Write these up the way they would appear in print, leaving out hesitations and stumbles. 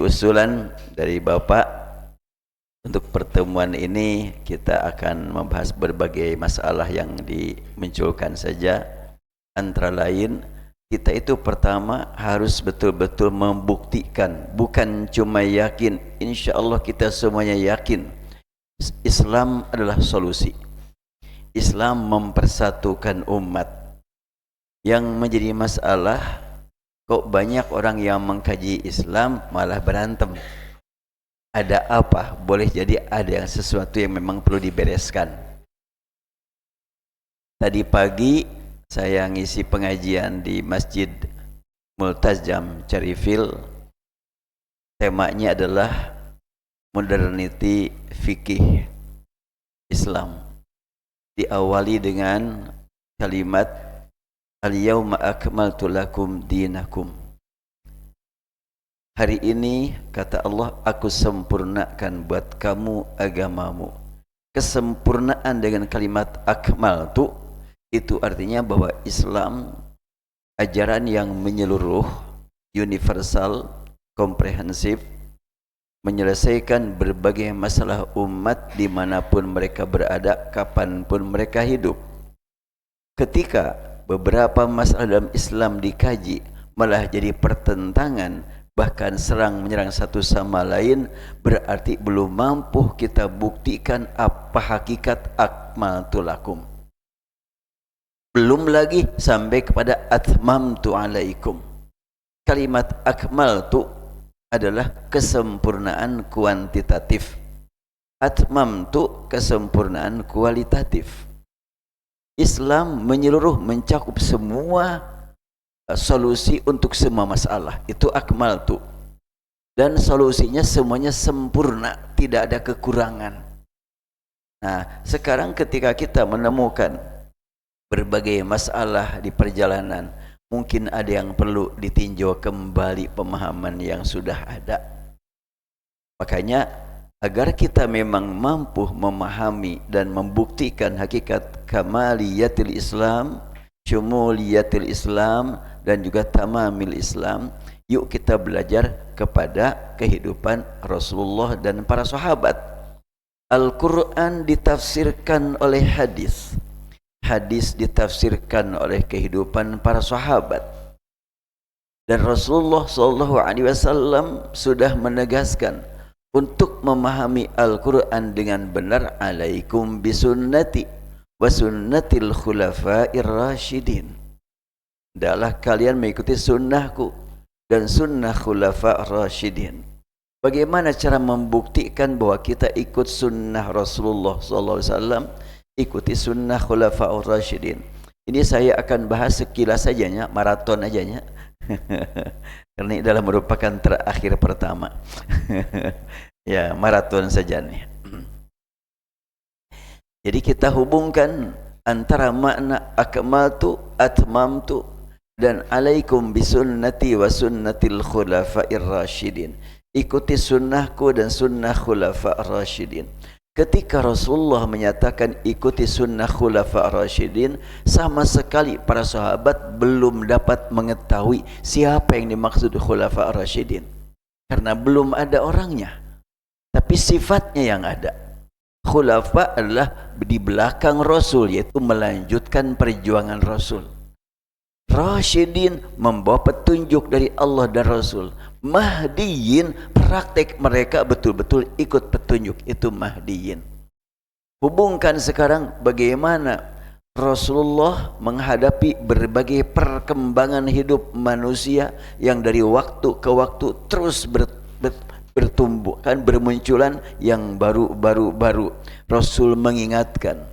Usulan dari Bapak untuk pertemuan ini kita akan membahas berbagai masalah yang dimunculkan saja. Antara lain, kita itu pertama harus betul-betul membuktikan, bukan cuma yakin. Insya Allah kita semuanya yakin Islam adalah solusi. Islam mempersatukan umat. Yang menjadi masalah, kok banyak orang yang mengkaji Islam malah berantem. Ada apa? Boleh jadi ada yang sesuatu yang memang perlu dibereskan. Tadi pagi saya ngisi pengajian di Masjid Multazam Cerifil. Temanya adalah modernity fikih Islam. Diawali dengan kalimat Al-yawma akmaltu lakum dinakum. Hari ini, kata Allah, aku sempurnakan buat kamu agamamu. Kesempurnaan dengan kalimat akmaltu itu artinya bahwa Islam ajaran yang menyeluruh, universal, komprehensif, menyelesaikan berbagai masalah umat dimanapun mereka berada, kapanpun mereka hidup. Ketika beberapa masalah dalam Islam dikaji malah jadi pertentangan, bahkan serang menyerang satu sama lain, berarti belum mampu kita buktikan apa hakikat akmaltu lakum. Belum lagi sampai kepada atmamtu alaikum. Kalimat akmaltu adalah kesempurnaan kuantitatif, atmamtu kesempurnaan kualitatif. Islam menyeluruh, mencakup semua solusi untuk semua masalah. Itu akmaltu. Dan solusinya semuanya sempurna, tidak ada kekurangan. Nah, sekarang ketika kita menemukan berbagai masalah di perjalanan, mungkin ada yang perlu ditinjau kembali pemahaman yang sudah ada. Makanya agar kita memang mampu memahami dan membuktikan hakikat kamaliyatil Islam, syumuliyatil Islam, dan juga tamamil Islam, yuk kita belajar kepada kehidupan Rasulullah dan para sahabat. Al-Quran ditafsirkan oleh hadis, hadis ditafsirkan oleh kehidupan para sahabat. Dan Rasulullah SAW sudah menegaskan, untuk memahami Al-Quran dengan benar, alaikum bisunnati wa sunnatil khulafa'ir rasyidin. Hendaklah kalian mengikuti sunnahku dan sunnah khulafa'ir rasyidin. Bagaimana cara membuktikan bahwa kita ikut sunnah Rasulullah SAW, ikuti sunnah khulafa'ir rasyidin? Ini saya akan bahas sekilas sajanya, maraton ajanya. Karena ini adalah merupakan terakhir pertama. Ya, maraton saja nih. Jadi kita hubungkan antara makna akmaltu, atmamtu, dan alaikum bisunnati wa sunnatil khulafa'ir rasyidin. Ikuti sunnahku dan sunnah khulafa'ir rasyidin. Ketika Rasulullah menyatakan ikuti sunnah khulafa'ir rasyidin, sama sekali para sahabat belum dapat mengetahui siapa yang dimaksud khulafa'ir rasyidin, karena belum ada orangnya, tapi sifatnya yang ada. Khulafa adalah di belakang Rasul, yaitu melanjutkan perjuangan Rasul. Rasyidin membawa petunjuk dari Allah dan Rasul. Mahdiyin, praktek mereka betul-betul ikut petunjuk, itu Mahdiyin. Hubungkan sekarang bagaimana Rasulullah menghadapi berbagai perkembangan hidup manusia yang dari waktu ke waktu terus bertumbuh, kan, bermunculan yang baru. Rasul mengingatkan.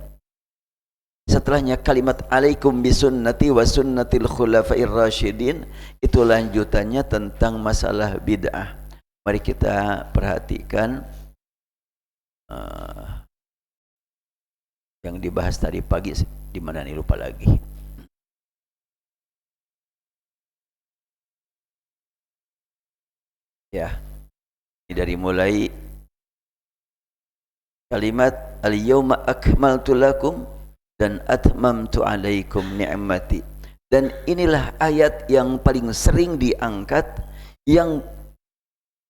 Setelahnya kalimat alaikum bisunnati wa sunnatil khulafa'ir rasyidin, itu lanjutannya tentang masalah bid'ah. Mari kita perhatikan yang dibahas tadi pagi, di mana nih, lupa lagi. Ya, ini dari mulai kalimat al-yawma akmaltu lakum dan atmamtu alaikum ni'mati. Dan inilah ayat yang paling sering diangkat, yang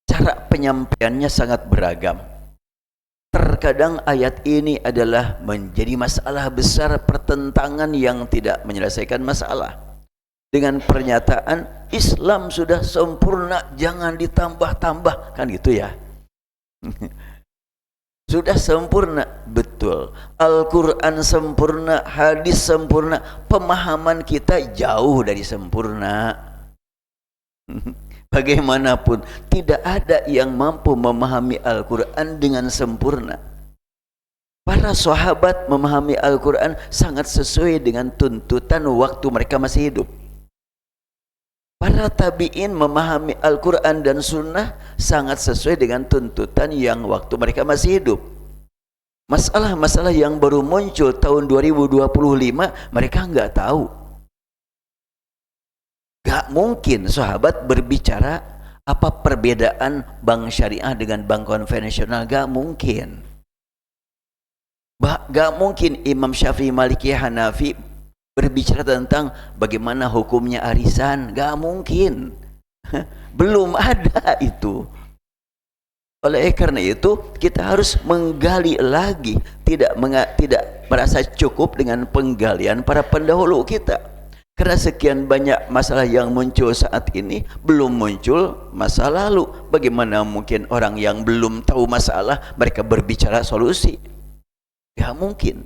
cara penyampaiannya sangat beragam. Terkadang ayat ini adalah menjadi masalah besar, pertentangan yang tidak menyelesaikan masalah. Dengan pernyataan Islam sudah sempurna, jangan ditambah-tambah, kan gitu ya. Sudah sempurna, betul. Al-Quran sempurna, hadis sempurna, pemahaman kita jauh dari sempurna. Bagaimanapun tidak ada yang mampu memahami Al-Quran dengan sempurna. Para sahabat memahami Al-Quran sangat sesuai dengan tuntutan waktu mereka masih hidup. Para tabi'in memahami Al-Quran dan Sunnah sangat sesuai dengan tuntutan yang waktu mereka masih hidup. Masalah-masalah yang baru muncul tahun 2025 mereka nggak tahu. Gak mungkin sahabat berbicara apa perbedaan bank syariah dengan bank konvensional, gak mungkin. Gak mungkin Imam Syafi'i, Maliki, Hanafi berbicara tentang bagaimana hukumnya arisan, gak mungkin. Belum ada itu. Oleh karena itu kita harus menggali lagi, tidak merasa cukup dengan penggalian para pendahulu kita. Karena sekian banyak masalah yang muncul saat ini belum muncul masa lalu. Bagaimana mungkin orang yang belum tahu masalah mereka berbicara solusi? Ya mungkin.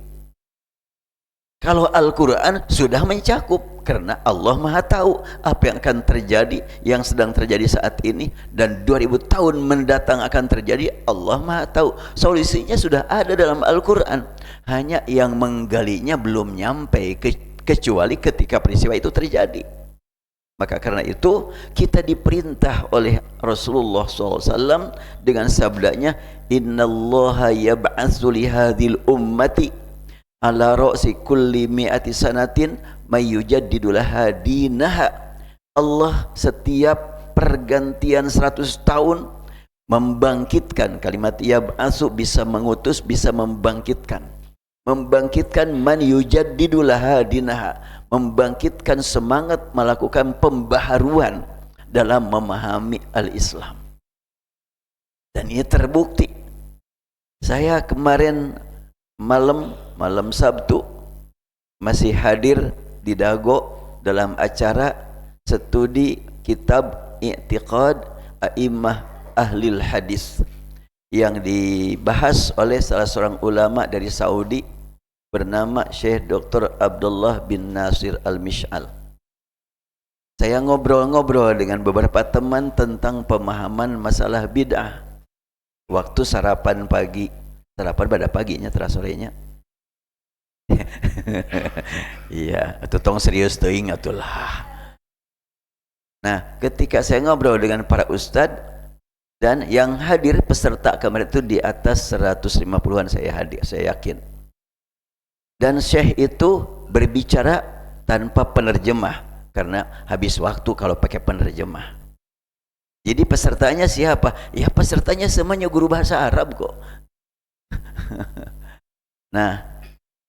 Kalau Al-Quran sudah mencakup, karena Allah Maha tahu apa yang akan terjadi, yang sedang terjadi saat ini, dan 2000 tahun mendatang akan terjadi. Allah Maha tahu. Solusinya sudah ada dalam Al-Quran. Hanya yang menggalinya belum nyampe kecuali ketika peristiwa itu terjadi. Maka karena itu kita diperintah oleh Rasulullah SAW dengan sabdanya, innallaha yab'atsu li hadhil ummati ala ra'si kulli mi'ati sanatin may yujaddidu laha dinaha. Allah setiap pergantian 100 tahun membangkitkan. Kalimat yab'atsu bisa mengutus, bisa membangkitkan man yujaddidu laha dinaha, membangkitkan semangat melakukan pembaharuan dalam memahami al-Islam. Dan ini terbukti. Saya kemarin malam Sabtu masih hadir di Dago dalam acara studi kitab I'tiqad A'immah Ahlil Hadis yang dibahas oleh salah seorang ulama dari Saudi bernama Syekh Dr. Abdullah bin Nasir Al-Mish'al. Saya ngobrol-ngobrol dengan beberapa teman tentang pemahaman masalah bid'ah. Waktu sarapan pagi, sarapan pada paginya, terasa sorenya. Iya, itu tong serius teuing atulah. Nah, ketika saya ngobrol dengan para ustadz, dan yang hadir peserta kemarin itu di atas 150-an saya yakin. Dan Syekh itu berbicara tanpa penerjemah karena habis waktu kalau pakai penerjemah. Jadi pesertanya siapa? Ya pesertanya semuanya guru bahasa Arab kok. Nah,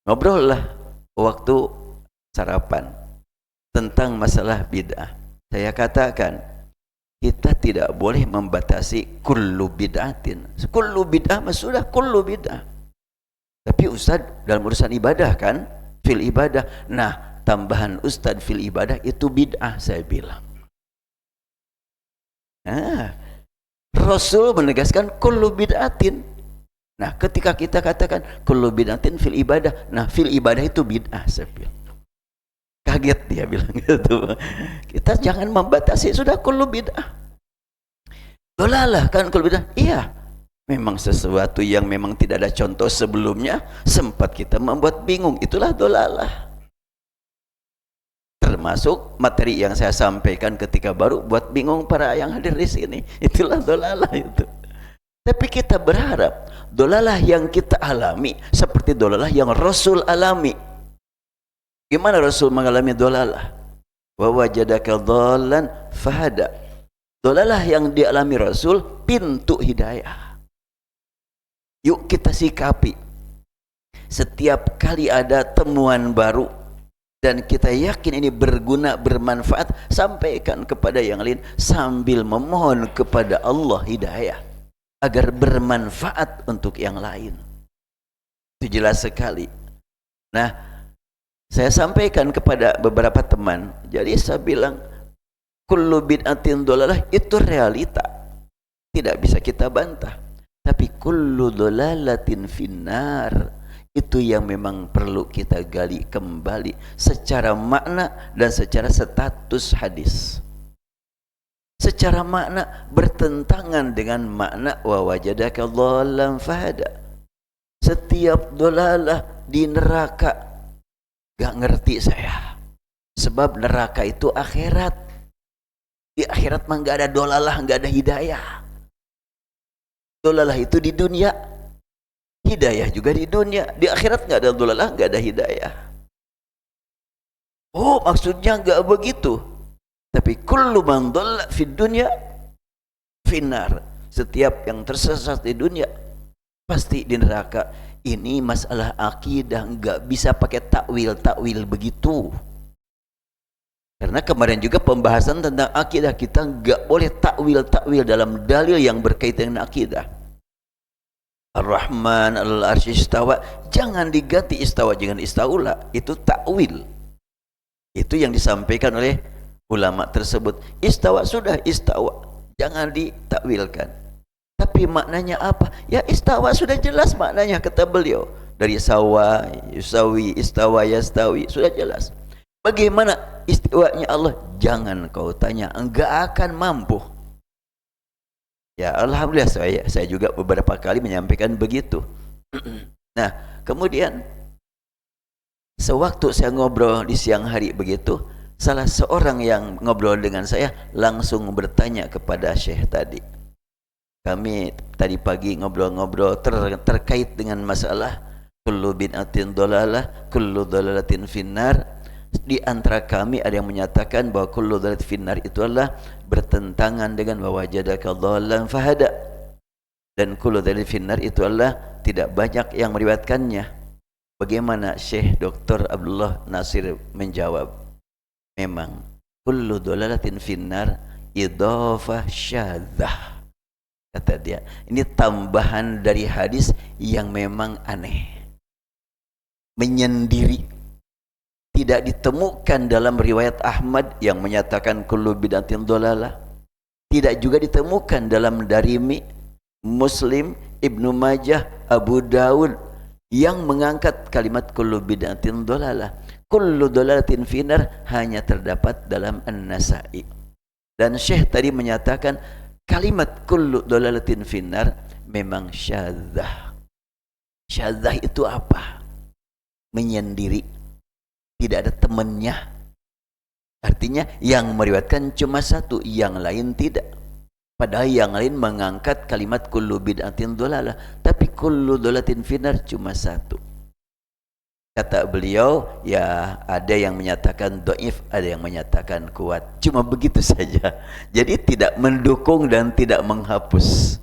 ngobrol lah waktu sarapan tentang masalah bid'ah. Saya katakan, kita tidak boleh membatasi kullu bid'atin. Kullu bid'ah sudah kullu bid'ah. Tapi Ustaz dalam urusan ibadah kan, fil ibadah. Nah, tambahan Ustaz fil ibadah itu bid'ah, saya bilang. Nah, Rasul menegaskan kullu bid'atin. Nah, ketika kita katakan kullu bid'atin fil ibadah, nah fil ibadah itu bid'ah, saya bilang. Kaget dia bilang gitu. Kita jangan membatasi, sudah kullu bid'ah. Dolalah kan kullu bid'ah. Iya. Memang sesuatu yang memang tidak ada contoh sebelumnya, sempat kita membuat bingung, itulah dolalah. Termasuk materi yang saya sampaikan ketika baru buat bingung para yang hadir di sini, itulah dolalah itu. Tapi kita berharap dolalah yang kita alami seperti dolalah yang Rasul alami. Gimana Rasul mengalami dolalah? Wa wajadaka dhallan fahada. Dolalah yang dialami Rasul pintu hidayah. Yuk kita sikapi. Setiap kali ada temuan baru dan kita yakin ini berguna, bermanfaat, sampaikan kepada yang lain sambil memohon kepada Allah hidayah agar bermanfaat untuk yang lain. Itu jelas sekali. Nah, saya sampaikan kepada beberapa teman, jadi saya bilang kullu bid'atin dhalalah itu realita, tidak bisa kita bantah. Tapi kullu dhalalatin finnar, itu yang memang perlu kita gali kembali secara makna dan secara status hadis. Secara makna bertentangan dengan makna wa wajadaka dhallan fahada. Setiap dhalalah di neraka, gak ngerti saya, sebab neraka itu akhirat. Di akhirat mah gak ada dhalalah, gak ada hidayah. Dhalalah itu di dunia, hidayah juga di dunia. Di akhirat nggak ada dhalalah, nggak ada hidayah. Oh, maksudnya nggak begitu. Tapi kullu man dhalla fid dunya finnar. Setiap yang tersesat di dunia pasti di neraka. Ini masalah akidah, nggak bisa pakai takwil begitu. Karena kemarin juga pembahasan tentang akidah, kita nggak boleh takwil dalam dalil yang berkaitan dengan akidah. Ar-Rahman al-Arsy istawa, jangan diganti istawa dengan istaula, itu takwil. Itu yang disampaikan oleh ulama tersebut. Istawa sudah istawa, jangan ditakwilkan. Tapi maknanya apa? Ya istawa sudah jelas maknanya, kata beliau. Dari sawa, yusawi, istawa, yastawi, sudah jelas. Bagaimana istiwanya Allah? Jangan kau tanya, enggak akan mampu. Ya alhamdulillah saya juga beberapa kali menyampaikan begitu. Nah, kemudian sewaktu saya ngobrol di siang hari begitu, salah seorang yang ngobrol dengan saya langsung bertanya kepada Syekh tadi. Kami tadi pagi ngobrol-ngobrol terkait dengan masalah kullu bid'atin dhalalah, kullu dhalalatin finnar. Di antara kami ada yang menyatakan bahwa kullu dhalatin finnar itu adalah bertentangan dengan wa wajadaka dhallan fahada, dan kullu dhalatin finnar itu adalah tidak banyak yang meriwayatkannya. Bagaimana Syekh Dr. Abdullah Nasir menjawab? Memang kullu dhalalatin finnar idhafah syadzah, kata dia. Ini tambahan dari hadis yang memang aneh, menyendiri. Tidak ditemukan dalam riwayat Ahmad yang menyatakan kullu bid'atin dhalalah. Tidak juga ditemukan dalam Darimi, Muslim, Ibnu Majah, Abu Daud yang mengangkat kalimat kullu bid'atin dhalalah. Kullu dhalalatin finnar hanya terdapat dalam An-Nasa'i. Dan Syekh tadi menyatakan kalimat kullu dhalalatin finnar memang syadzah. Syadzah itu apa? Menyendiri. Tidak ada temannya. Artinya yang meriwayatkan cuma satu, yang lain tidak. Padahal yang lain mengangkat kalimat kullu bid'atin dhalalah, tapi kullu dhalatin finnar cuma satu. Kata beliau, ya ada yang menyatakan dhaif, ada yang menyatakan kuat. Cuma begitu saja. Jadi tidak mendukung dan tidak menghapus.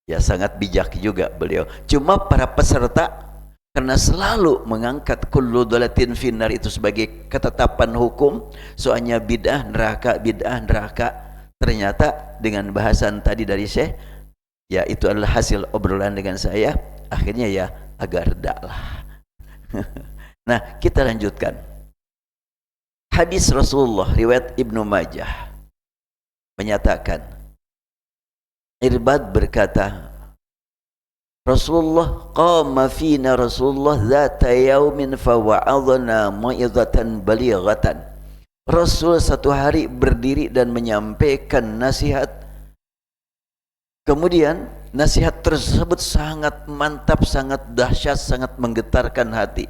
Ya sangat bijak juga beliau. Cuma para peserta karena selalu mengangkat kullu dhalatin finnar itu sebagai ketetapan hukum, soalnya bid'ah neraka, ternyata dengan bahasan tadi dari Syekh, ya itu adalah hasil obrolan dengan saya, akhirnya ya agak reda lah. Nah, kita lanjutkan. Hadis Rasulullah riwayat Ibnu Majah menyatakan, Irbad berkata, Rasulullah qama fina Rasulullah zata yaumin fawa'adhana mau'izatan balighatan. Rasul satu hari berdiri dan menyampaikan nasihat. Kemudian nasihat tersebut sangat mantap, sangat dahsyat, sangat menggetarkan hati.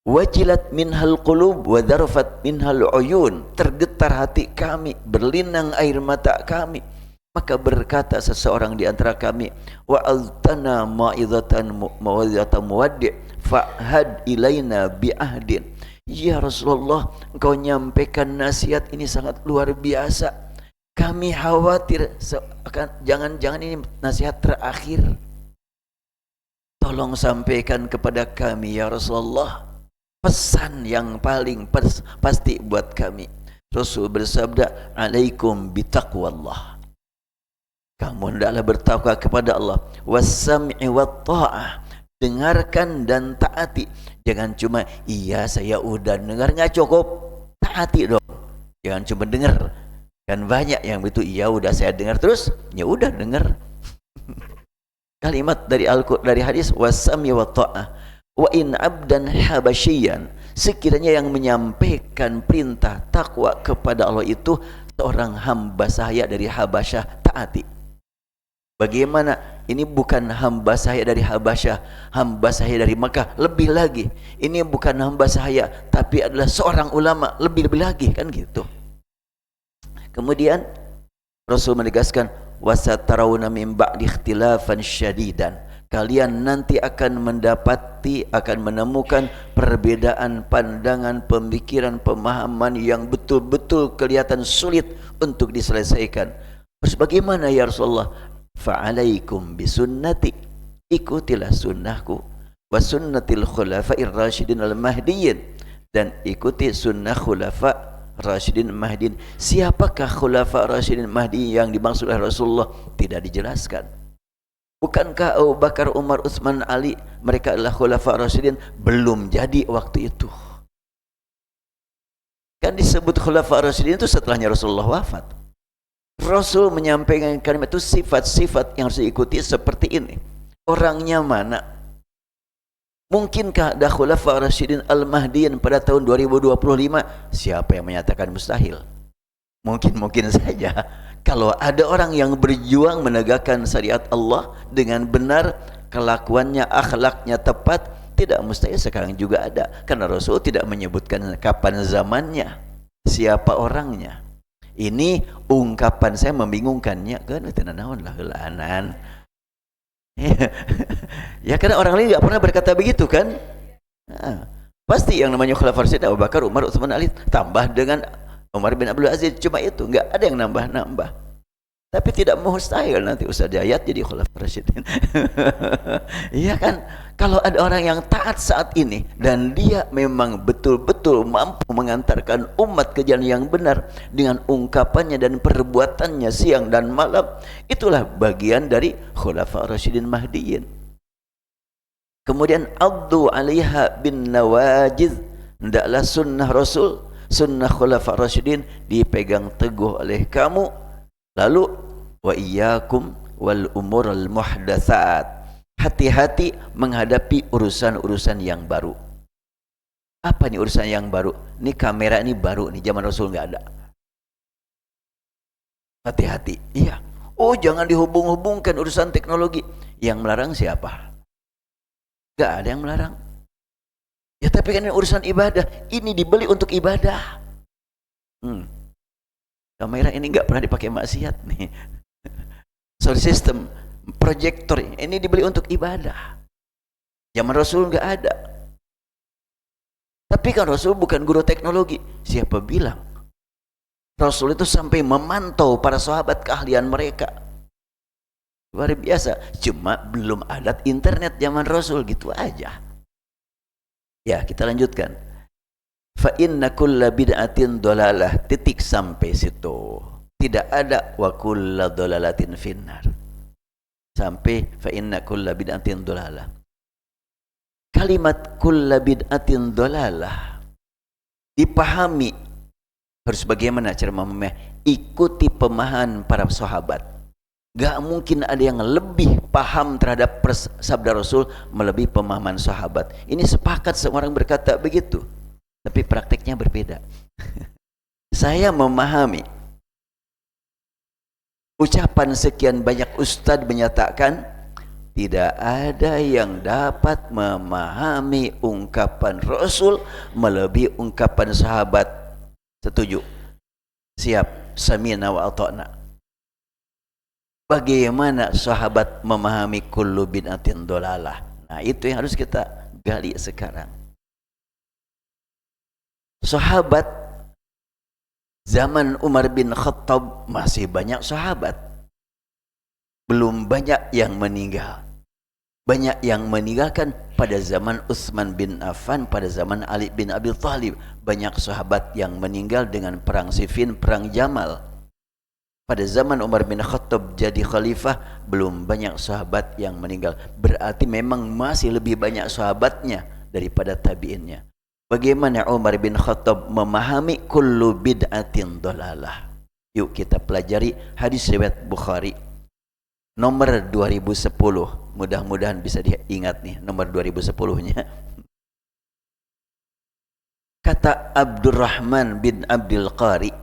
Wajilat minhal qulub wa dharfat minhal uyun. Tergetar hati kami, berlinang air mata kami. Maka berkata seseorang di antara kami, wa altana ma'idatan muwaddi' fa'had ilaina bi'ahdin. Ya Rasulullah, engkau nyampaikan nasihat ini sangat luar biasa. Kami khawatir jangan-jangan ini nasihat terakhir. Tolong sampaikan kepada kami ya Rasulullah pesan yang paling pasti buat kami. Rasul bersabda, alaikum bitaqwallah. Kamu hendaklah bertakwa kepada Allah. Wassam'i wat ta'ah. Dengarkan dan taati. Jangan cuma iya saya udah dengar, nggak cukup. Taati dong. Jangan cuma dengar. Kan banyak yang begitu, iya udah saya dengar terus, ya udah dengar. Kalimat dari hadis wassam'i wat ta'ah. Wa in abdan habasyian, sekiranya yang menyampaikan perintah takwa kepada Allah itu seorang hamba sahaya dari Habasyah, taati. Bagaimana? Ini bukan hamba sahaya dari Habasyah, hamba sahaya dari Makkah, lebih lagi. Ini bukan hamba sahaya, tapi adalah seorang ulama, lebih-lebih lagi, kan gitu. Kemudian Rasul menegaskan, wasatarawna min ba'di ikhtilafan syadidan. Kalian nanti akan menemukan perbedaan pandangan, pemikiran, pemahaman yang betul-betul kelihatan sulit untuk diselesaikan. Terus bagaimana ya Rasulullah? Fa'alaikum bisunnati, ikutilah sunnahku, wa sunnatil khulafa'ir rasyidin al-mahdiyyin, dan ikuti sunnah khulafa rasyidin mahdiyyin. Siapakah khulafa rasyidin mahdiyyin yang dimaksud oleh Rasulullah? Tidak dijelaskan. Bukankah Abu Bakar, Umar, Utsman, Ali mereka adalah khulafa rasyidin? Belum jadi waktu itu. Kan disebut khulafa rasyidin itu setelahnya Rasulullah wafat. Rasul menyampaikan kalimat itu, sifat-sifat yang harus diikuti seperti ini. Orangnya mana? Mungkinkah ada khulafa rasyidin al-mahdiyyin pada tahun 2025? Siapa yang menyatakan mustahil? Mungkin saja. Kalau ada orang yang berjuang menegakkan syariat Allah dengan benar, kelakuannya, akhlaknya tepat, tidak mustahil sekarang juga ada. Karena Rasul tidak menyebutkan kapan zamannya, siapa orangnya. Ini ungkapan saya membingungkannya kan, tenanawan lah helanan. Ya karena orang lain tidak pernah berkata begitu kan. Nah, pasti yang namanya khulafaur rasyidin Abu Bakar, Umar, Utsman, Ali, tambah dengan Umar bin Abdul Aziz, cuma itu, enggak ada yang nambah-nambah. Tapi tidak mustahil nanti Ustaz Dayat jadi khulafaur rasyidin. Iya kan? Kalau ada orang yang taat saat ini dan dia memang betul-betul mampu mengantarkan umat ke jalan yang benar dengan ungkapannya dan perbuatannya siang dan malam, itulah bagian dari khulafaur rasyidin mahdiyyin. Kemudian addu 'alaiha bin nawajiz, hendaklah sunnah Rasul, sunnah khulafaur rasyidin dipegang teguh oleh kamu. Lalu wa iyyakum wal umurul muhdatsat, hati-hati menghadapi urusan-urusan yang baru. Apa nih urusan yang baru? Ini kamera ini baru nih, zaman Rasul nggak ada. Hati-hati. Iya. Oh, jangan dihubung-hubungkan urusan teknologi. Yang melarang siapa? Nggak ada yang melarang. Ya tapi kan ini urusan ibadah. Ini dibeli untuk ibadah. Kamera ini nggak pernah dipakai maksiat nih. Sound system, proyektor ini dibeli untuk ibadah. Zaman Rasul nggak ada. Tapi kan Rasul bukan guru teknologi. Siapa bilang? Rasul itu sampai memantau para sahabat keahlian mereka. Luar biasa. Cuma belum ada internet zaman Rasul, gitu aja. Ya, kita lanjutkan. Fa inna kulla bid'atin dolalah, titik sampai situ. Tidak ada wa kulla dolalatin finnar. Sampai fa inna kulla bid'atin dolalah. Kalimat kulla bid'atin dolalah dipahami harus bagaimana cara memahami? Ikuti pemahaman para sahabat. Gak mungkin ada yang lebih paham terhadap sabda Rasul melebihi pemahaman sahabat. Ini sepakat semua orang berkata begitu. Tapi prakteknya berbeda. Saya memahami ucapan sekian banyak ustadz menyatakan tidak ada yang dapat memahami ungkapan Rasul melebihi ungkapan sahabat. Setuju? Siap? Samina wa ata'na. Bagaimana sahabat memahami kullu bid'atin dolalah? Nah itu yang harus kita gali sekarang. Sahabat zaman Umar bin Khattab masih banyak sahabat, belum banyak yang meninggal. Banyak yang meninggalkan pada zaman Utsman bin Affan, pada zaman Ali bin Abi Thalib. Banyak sahabat yang meninggal dengan perang Siffin, perang Jamal. Pada zaman Umar bin Khattab jadi khalifah, belum banyak sahabat yang meninggal. Berarti memang masih lebih banyak sahabatnya daripada tabi'innya. Bagaimana Umar bin Khattab memahami kullu bid'atin dalalah? Yuk kita pelajari hadis riwayat Bukhari nomor 2010. Mudah-mudahan bisa diingat nih nomor 2010-nya. Kata Abdurrahman bin Abdul Qari,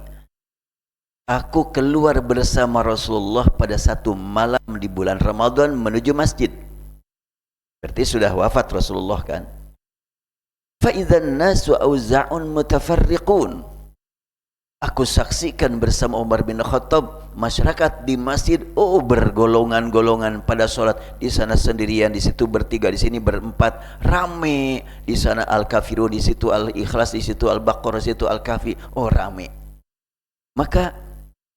aku keluar bersama Rasulullah pada satu malam di bulan Ramadan menuju masjid. Berarti sudah wafat Rasulullah kan? Fa'idhan nasu auza'un mutafarriqun. Aku saksikan bersama Umar bin Khattab masyarakat di masjid bergolongan-golongan pada sholat. Di sana sendirian, di situ bertiga, di sini berempat, rame. Di sana Al-Kafirun, di situ Al-Ikhlas, di situ Al-Baqarah, di situ Al-Kahfi, rame. Maka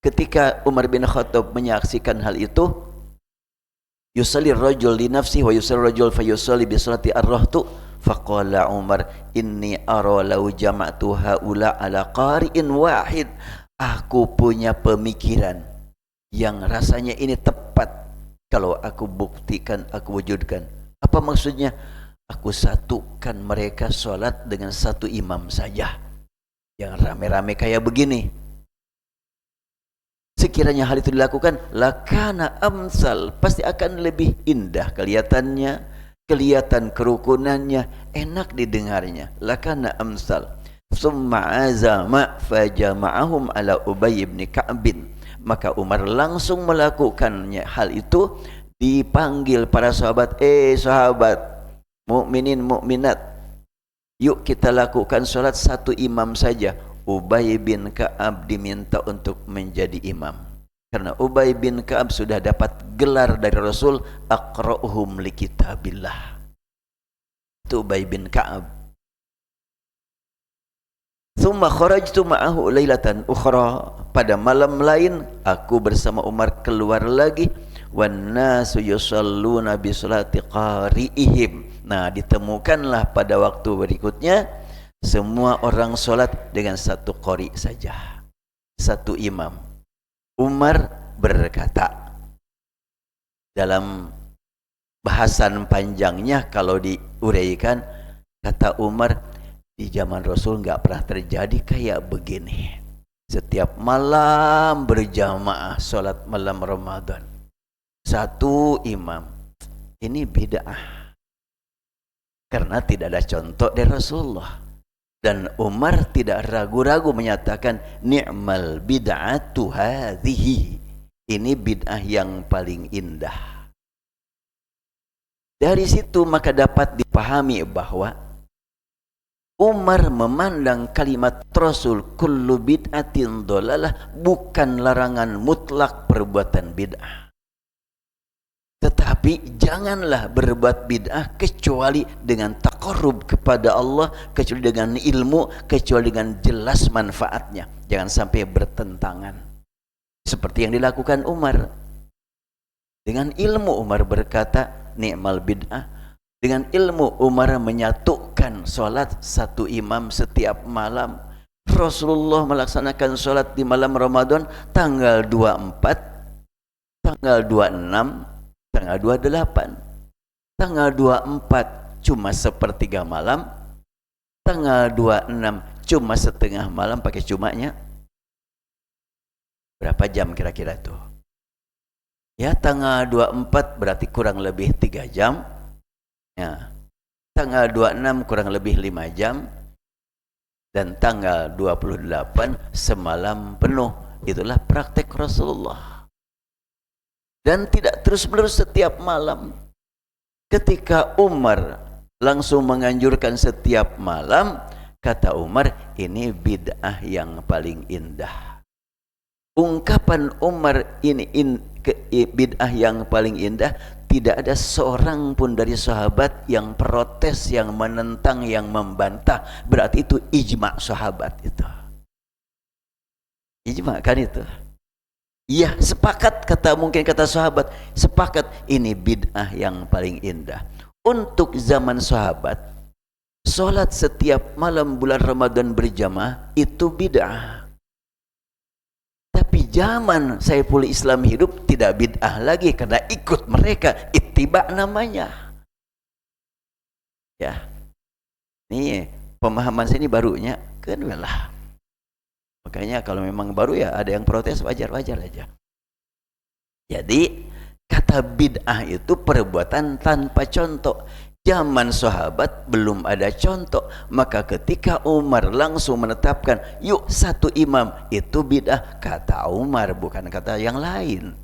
ketika Umar bin Khattab menyaksikan hal itu, yusalli rajul li nafsi wa yusalli rajul fa yusalli bi salati ar-rahtu, faqala Umar inni ara law jama'tu haula ala qari'in wahid. Aku punya pemikiran yang rasanya ini tepat kalau aku buktikan, aku wujudkan. Apa maksudnya? Aku satukan mereka sholat dengan satu imam saja, yang rame-rame kayak begini. Sekiranya hal itu dilakukan, lakana amsal, pasti akan lebih indah kelihatannya, kelihatan kerukunannya, enak didengarnya. Lakana amsal. Summa azama fajama'ahum ala Ubay bin Ka'b. Maka Umar langsung melakukannya hal itu, dipanggil para sahabat, sahabat, mukminin mukminat, yuk kita lakukan sholat satu imam saja. Ubay bin Ka'ab diminta untuk menjadi imam, karena Ubay bin Ka'ab sudah dapat gelar dari Rasul, aqra'uhum li kitabillah. Itu Ubay bin Ka'ab. Thumma kharajtu ma'ahu lailatan ukhra. Pada malam lain aku bersama Umar keluar lagi. Wan nasu yusalluna bi salati qari'ihim. Nah, ditemukanlah pada waktu berikutnya semua orang solat dengan satu qari saja, satu imam. Umar berkata, dalam bahasan panjangnya kalau diuraikan, kata Umar, di zaman Rasul nggak pernah terjadi kayak begini. Setiap malam berjamaah solat malam Ramadan, satu imam. Ini bid'ah, karena tidak ada contoh dari Rasulullah. Dan Umar tidak ragu-ragu menyatakan, ni'mal bid'atu hadhihi. Ini bid'ah yang paling indah. Dari situ maka dapat dipahami bahwa Umar memandang kalimat Rasul kullu bid'atin dhalalah bukan larangan mutlak perbuatan bid'ah. Tetapi janganlah berbuat bid'ah kecuali dengan taqarrub kepada Allah, kecuali dengan ilmu, kecuali dengan jelas manfaatnya. Jangan sampai bertentangan. Seperti yang dilakukan Umar. Dengan ilmu Umar berkata, ni'mal bid'ah. Dengan ilmu Umar menyatukan sholat satu imam setiap malam. Rasulullah melaksanakan sholat di malam Ramadan tanggal 24, tanggal 26, tanggal 28, tanggal 24 cuma sepertiga malam, tanggal 26 cuma setengah malam pakai cumanya. Berapa jam kira-kira tuh? Ya, tanggal 24 berarti kurang lebih 3 jam. Ya, tanggal 26 kurang lebih 5 jam. Dan tanggal 28 semalam penuh. Itulah praktek Rasulullah. Dan tidak terus-menerus setiap malam. Ketika Umar langsung menganjurkan setiap malam, kata Umar, ini bid'ah yang paling indah. Ungkapan Umar ini bid'ah yang paling indah, tidak ada seorang pun dari sahabat yang protes, yang menentang, yang membantah. Berarti itu ijma' sahabat itu. Ijma' kan itu. Iya, sepakat, mungkin kata sahabat, sepakat ini bid'ah yang paling indah. Untuk zaman sahabat, sholat setiap malam bulan Ramadan berjamaah itu bid'ah. Tapi zaman Saiful Islam hidup tidak bid'ah lagi karena ikut mereka, ittiba namanya. Ya, nih pemahaman saya ini barunya kan lah. Makanya kalau memang baru ya ada yang protes, wajar-wajar aja. Jadi kata bid'ah itu perbuatan tanpa contoh. Zaman sahabat belum ada contoh, maka ketika Umar langsung menetapkan yuk satu imam, itu bid'ah. Kata Umar, bukan kata yang lain.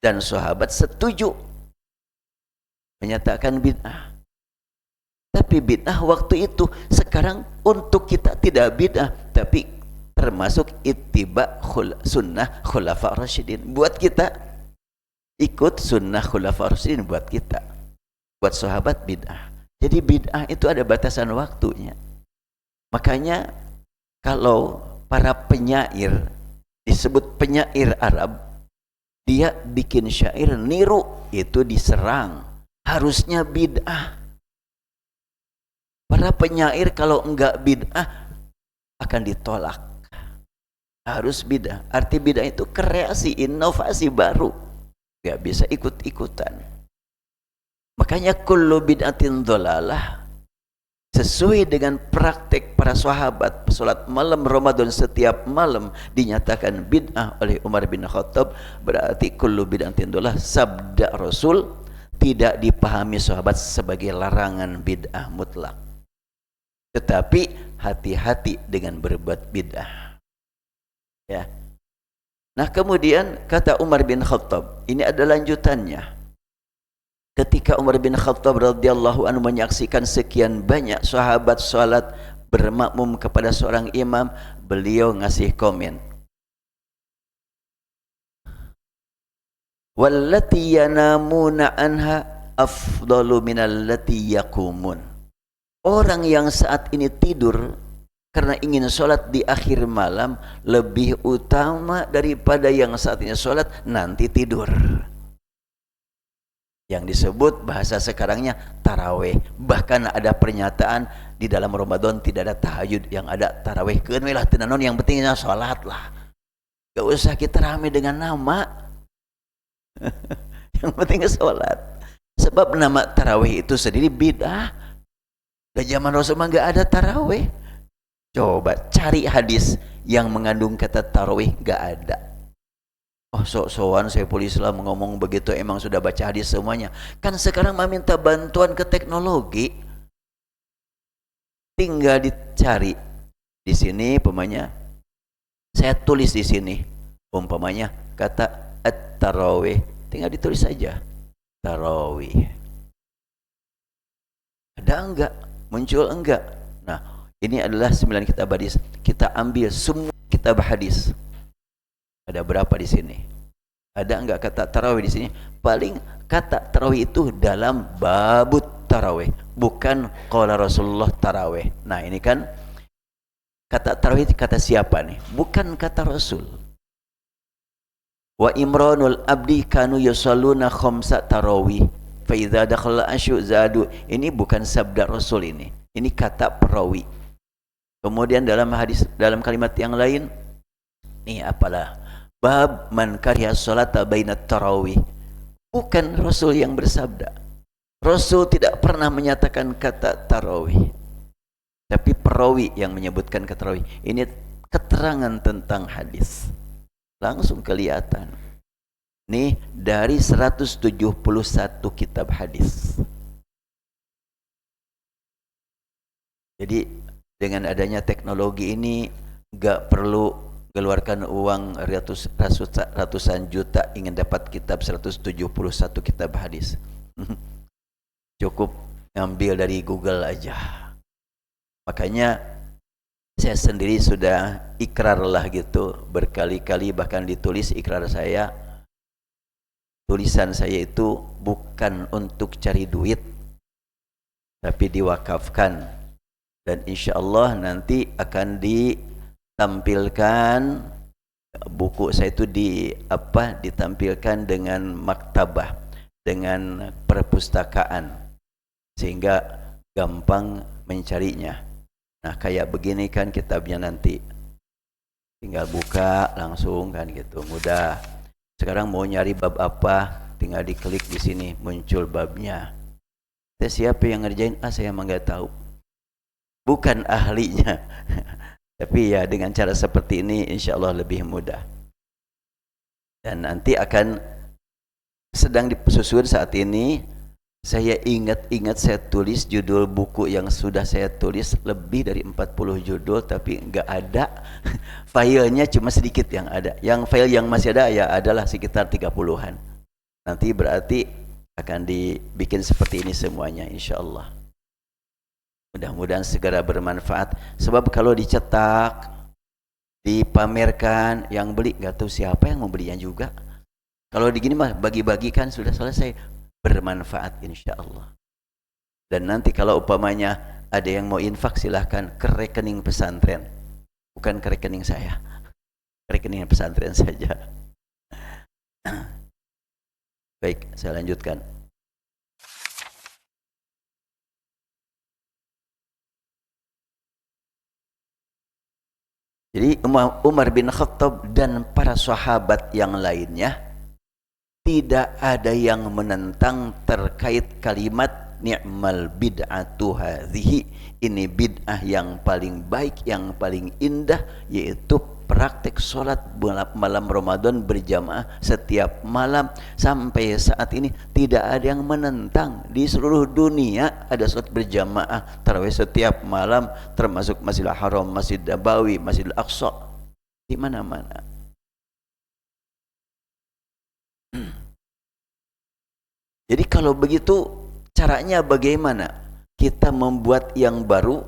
Dan sahabat setuju menyatakan bid'ah. Tapi bid'ah waktu itu, sekarang untuk kita tidak bid'ah, tapi termasuk ittiba sunnah khulafa rasyidin. Buat kita ikut sunnah khulafa rasyidin, buat kita, buat sahabat bid'ah. Jadi bid'ah itu ada batasan waktunya. Makanya kalau para penyair, disebut penyair Arab, dia bikin syair niru, itu diserang, harusnya bid'ah. Para penyair kalau enggak bid'ah akan ditolak, harus bid'ah. Arti bid'ah itu kreasi, inovasi baru, gak bisa ikut-ikutan. Makanya kullu bid'atin dhalalah, sesuai dengan praktek para sahabat, salat malam Ramadan setiap malam dinyatakan bid'ah oleh Umar bin Khattab, berarti kullu bid'atin dhalalah, sabda Rasul, tidak dipahami sahabat sebagai larangan bid'ah mutlak. Tetapi hati-hati dengan berbuat bid'ah. Ya. Nah, kemudian kata Umar bin Khattab, ini ada lanjutannya. Ketika Umar bin Khattab radhiyallahu anhu menyaksikan sekian banyak sahabat salat bermakmum kepada seorang imam, beliau ngasih komen. Wallati yanamuna anha afdalu minallati yaqumun. Orang yang saat ini tidur karena ingin sholat di akhir malam lebih utama daripada yang saat ini sholat nanti tidur. Yang disebut bahasa sekarangnya taraweh. Bahkan ada pernyataan di dalam Ramadan tidak ada tahajud, yang ada taraweh. Keunwilah tenanon, yang pentingnya sholat lah. Gak usah kita rame dengan nama. Yang pentingnya sholat. Sebab nama taraweh itu sendiri bid'ah. Dan zaman Rasul mah gak ada tarawih. Coba cari hadis yang mengandung kata tarawih, gak ada. Oh, sok-sokan Saiful Islam ngomong begitu, emang sudah baca hadis semuanya. Kan sekarang meminta bantuan ke teknologi. Tinggal dicari. Di sini umpamanya saya tulis di sini, umpamanya kata at-tarawih, tinggal ditulis saja tarawih. Ada enggak? Muncul enggak? Nah, ini adalah 9 kitab hadis. Kita ambil semua kitab hadis. Ada berapa di sini? Ada enggak kata tarawih di sini? Paling kata tarawih itu dalam babut tarawih, bukan qala Rasulullah tarawih. Nah, ini kan kata tarawih kata siapa nih? Bukan kata Rasul. Wa imranul abdi kanu yusalluna khamsa tarawih. Faiza dakhala asyu zadu. Ini bukan sabda Rasul ini. Ini kata perawi. Kemudian dalam hadis, dalam kalimat yang lain, nih apalah? Bab man kariha sholata bainat tarawih. Bukan Rasul yang bersabda. Rasul tidak pernah menyatakan kata tarawih. Tapi perawi yang menyebutkan kata tarawih. Ini keterangan tentang hadis. Langsung kelihatan. Nih dari 171 kitab hadis. Jadi dengan adanya teknologi ini gak perlu keluarkan uang ratusan juta ingin dapat kitab 171 kitab hadis. Cukup ngambil dari Google aja. Makanya saya sendiri sudah ikrar lah gitu, berkali-kali bahkan ditulis ikrar saya. Tulisan saya itu bukan untuk cari duit, tapi diwakafkan, dan insya Allah nanti akan ditampilkan buku saya itu ditampilkan dengan maktabah, dengan perpustakaan, sehingga gampang mencarinya. Nah, kayak begini kan kitabnya nanti, tinggal buka langsung kan gitu, mudah. Sekarang mau nyari bab apa, tinggal diklik di sini, muncul babnya. Siapa yang ngerjain? Saya emang nggak tahu, bukan ahlinya. Tapi ya dengan cara seperti ini insya Allah lebih mudah. Dan nanti akan sedang disusun saat ini. Saya ingat-ingat saya tulis judul buku yang sudah saya tulis lebih dari 40 judul, tapi nggak ada. Filenya cuma sedikit yang ada. Yang file yang masih ada ya adalah sekitar 30-an. Nanti berarti akan dibikin seperti ini semuanya insya Allah. Mudah-mudahan segera bermanfaat. Sebab kalau dicetak, dipamerkan, yang beli nggak tahu siapa yang mau belinya juga. Kalau begini mah bagi-bagikan sudah selesai, bermanfaat insya Allah. Dan nanti kalau umpamanya ada yang mau infak, silahkan ke rekening pesantren, bukan ke rekening saya, ke rekening pesantren saja. Baik, saya lanjutkan. Jadi Umar bin Khattab dan para sahabat yang lainnya tidak ada yang menentang terkait kalimat ni'mal bid'atu hadhihi, ini bid'ah yang paling baik, yang paling indah, yaitu praktek sholat malam Ramadan berjamaah setiap malam. Sampai saat ini tidak ada yang menentang. Di seluruh dunia ada sholat berjamaah tarawih setiap malam, termasuk Masjidil Haram, Masjid Nabawi, Masjidil Aqsa, di mana-mana. Jadi kalau begitu caranya bagaimana kita membuat yang baru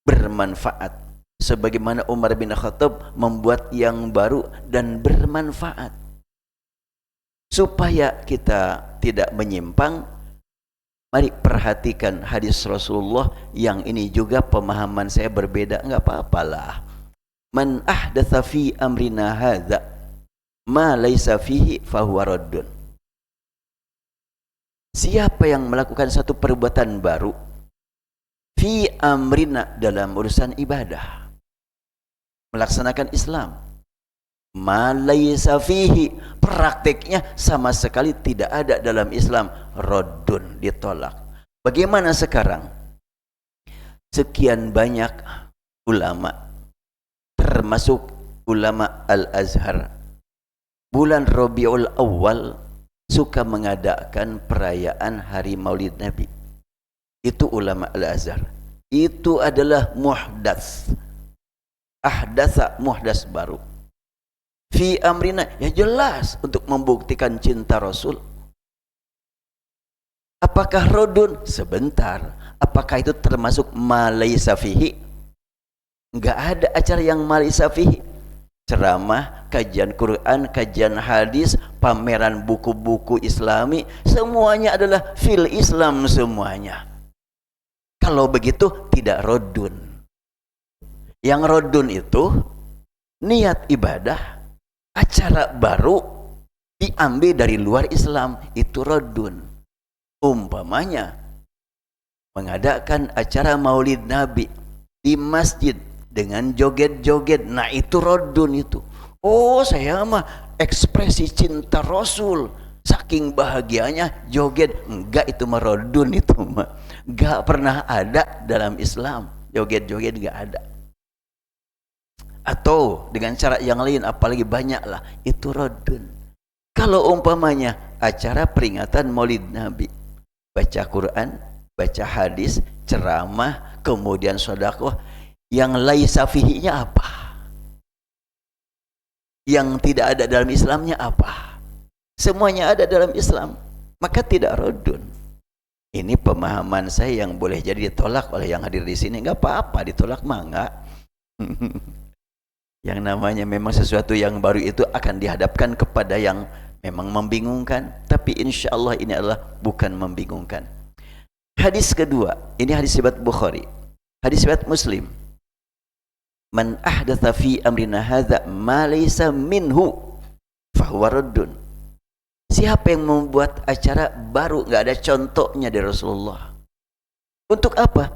bermanfaat, sebagaimana Umar bin Khattab membuat yang baru dan bermanfaat. Supaya kita tidak menyimpang, mari perhatikan hadis Rasulullah yang ini juga pemahaman saya berbeda, enggak apa-apalah. Man ahdatsa fi amrina hadza ma laisa fihi fahuwa raddun. Siapa yang melakukan satu perbuatan baru fi amrina, dalam urusan ibadah, melaksanakan Islam, ma laisa fihi, prakteknya sama sekali tidak ada dalam Islam, raddun, ditolak. Bagaimana sekarang? Sekian banyak ulama, termasuk ulama Al-Azhar, bulan Rabiul Awal suka mengadakan perayaan hari Maulid Nabi. Itu ulama Al-Azhar. Itu adalah muhdats. Ahdatsa, muhdas baru. Fi amrina, ya jelas untuk membuktikan cinta Rasul. Apakah rodun? Sebentar. Apakah itu termasuk ma laisa fihi? Enggak ada acara yang ma laisa fihi. Ceramah, kajian Quran, kajian hadis, pameran buku-buku Islami, semuanya adalah fil Islam semuanya. Kalau begitu tidak rodun. Yang rodun itu niat ibadah, acara baru diambil dari luar Islam, itu rodun. Umpamanya mengadakan acara Maulid Nabi di masjid dengan joget-joget, nah itu rodun itu. Oh, saya mah ekspresi cinta Rasul, saking bahagianya joget. Enggak, itu mah rodun, itu mah enggak pernah ada dalam Islam, joget-joget enggak ada. Atau dengan cara yang lain, apalagi banyaklah, itu rodun. Kalau umpamanya acara peringatan Maulid Nabi, baca Quran, baca hadis, ceramah, kemudian sedekah, yang laisa fihinya apa? Yang tidak ada dalam Islamnya apa? Semuanya ada dalam Islam, maka tidak rodun. Ini pemahaman saya yang boleh jadi ditolak oleh yang hadir di sini. Enggak apa-apa ditolak mah enggak. Yang namanya memang sesuatu yang baru itu akan dihadapkan kepada yang memang membingungkan, tapi insya Allah ini adalah bukan membingungkan. Hadis kedua, ini hadis riwayat Bukhari, hadis riwayat Muslim. man ahdatsa fi amrina hadza ma laysa minhu fahuwa raddun. Siapa yang membuat acara baru nggak ada contohnya dari Rasulullah, untuk apa?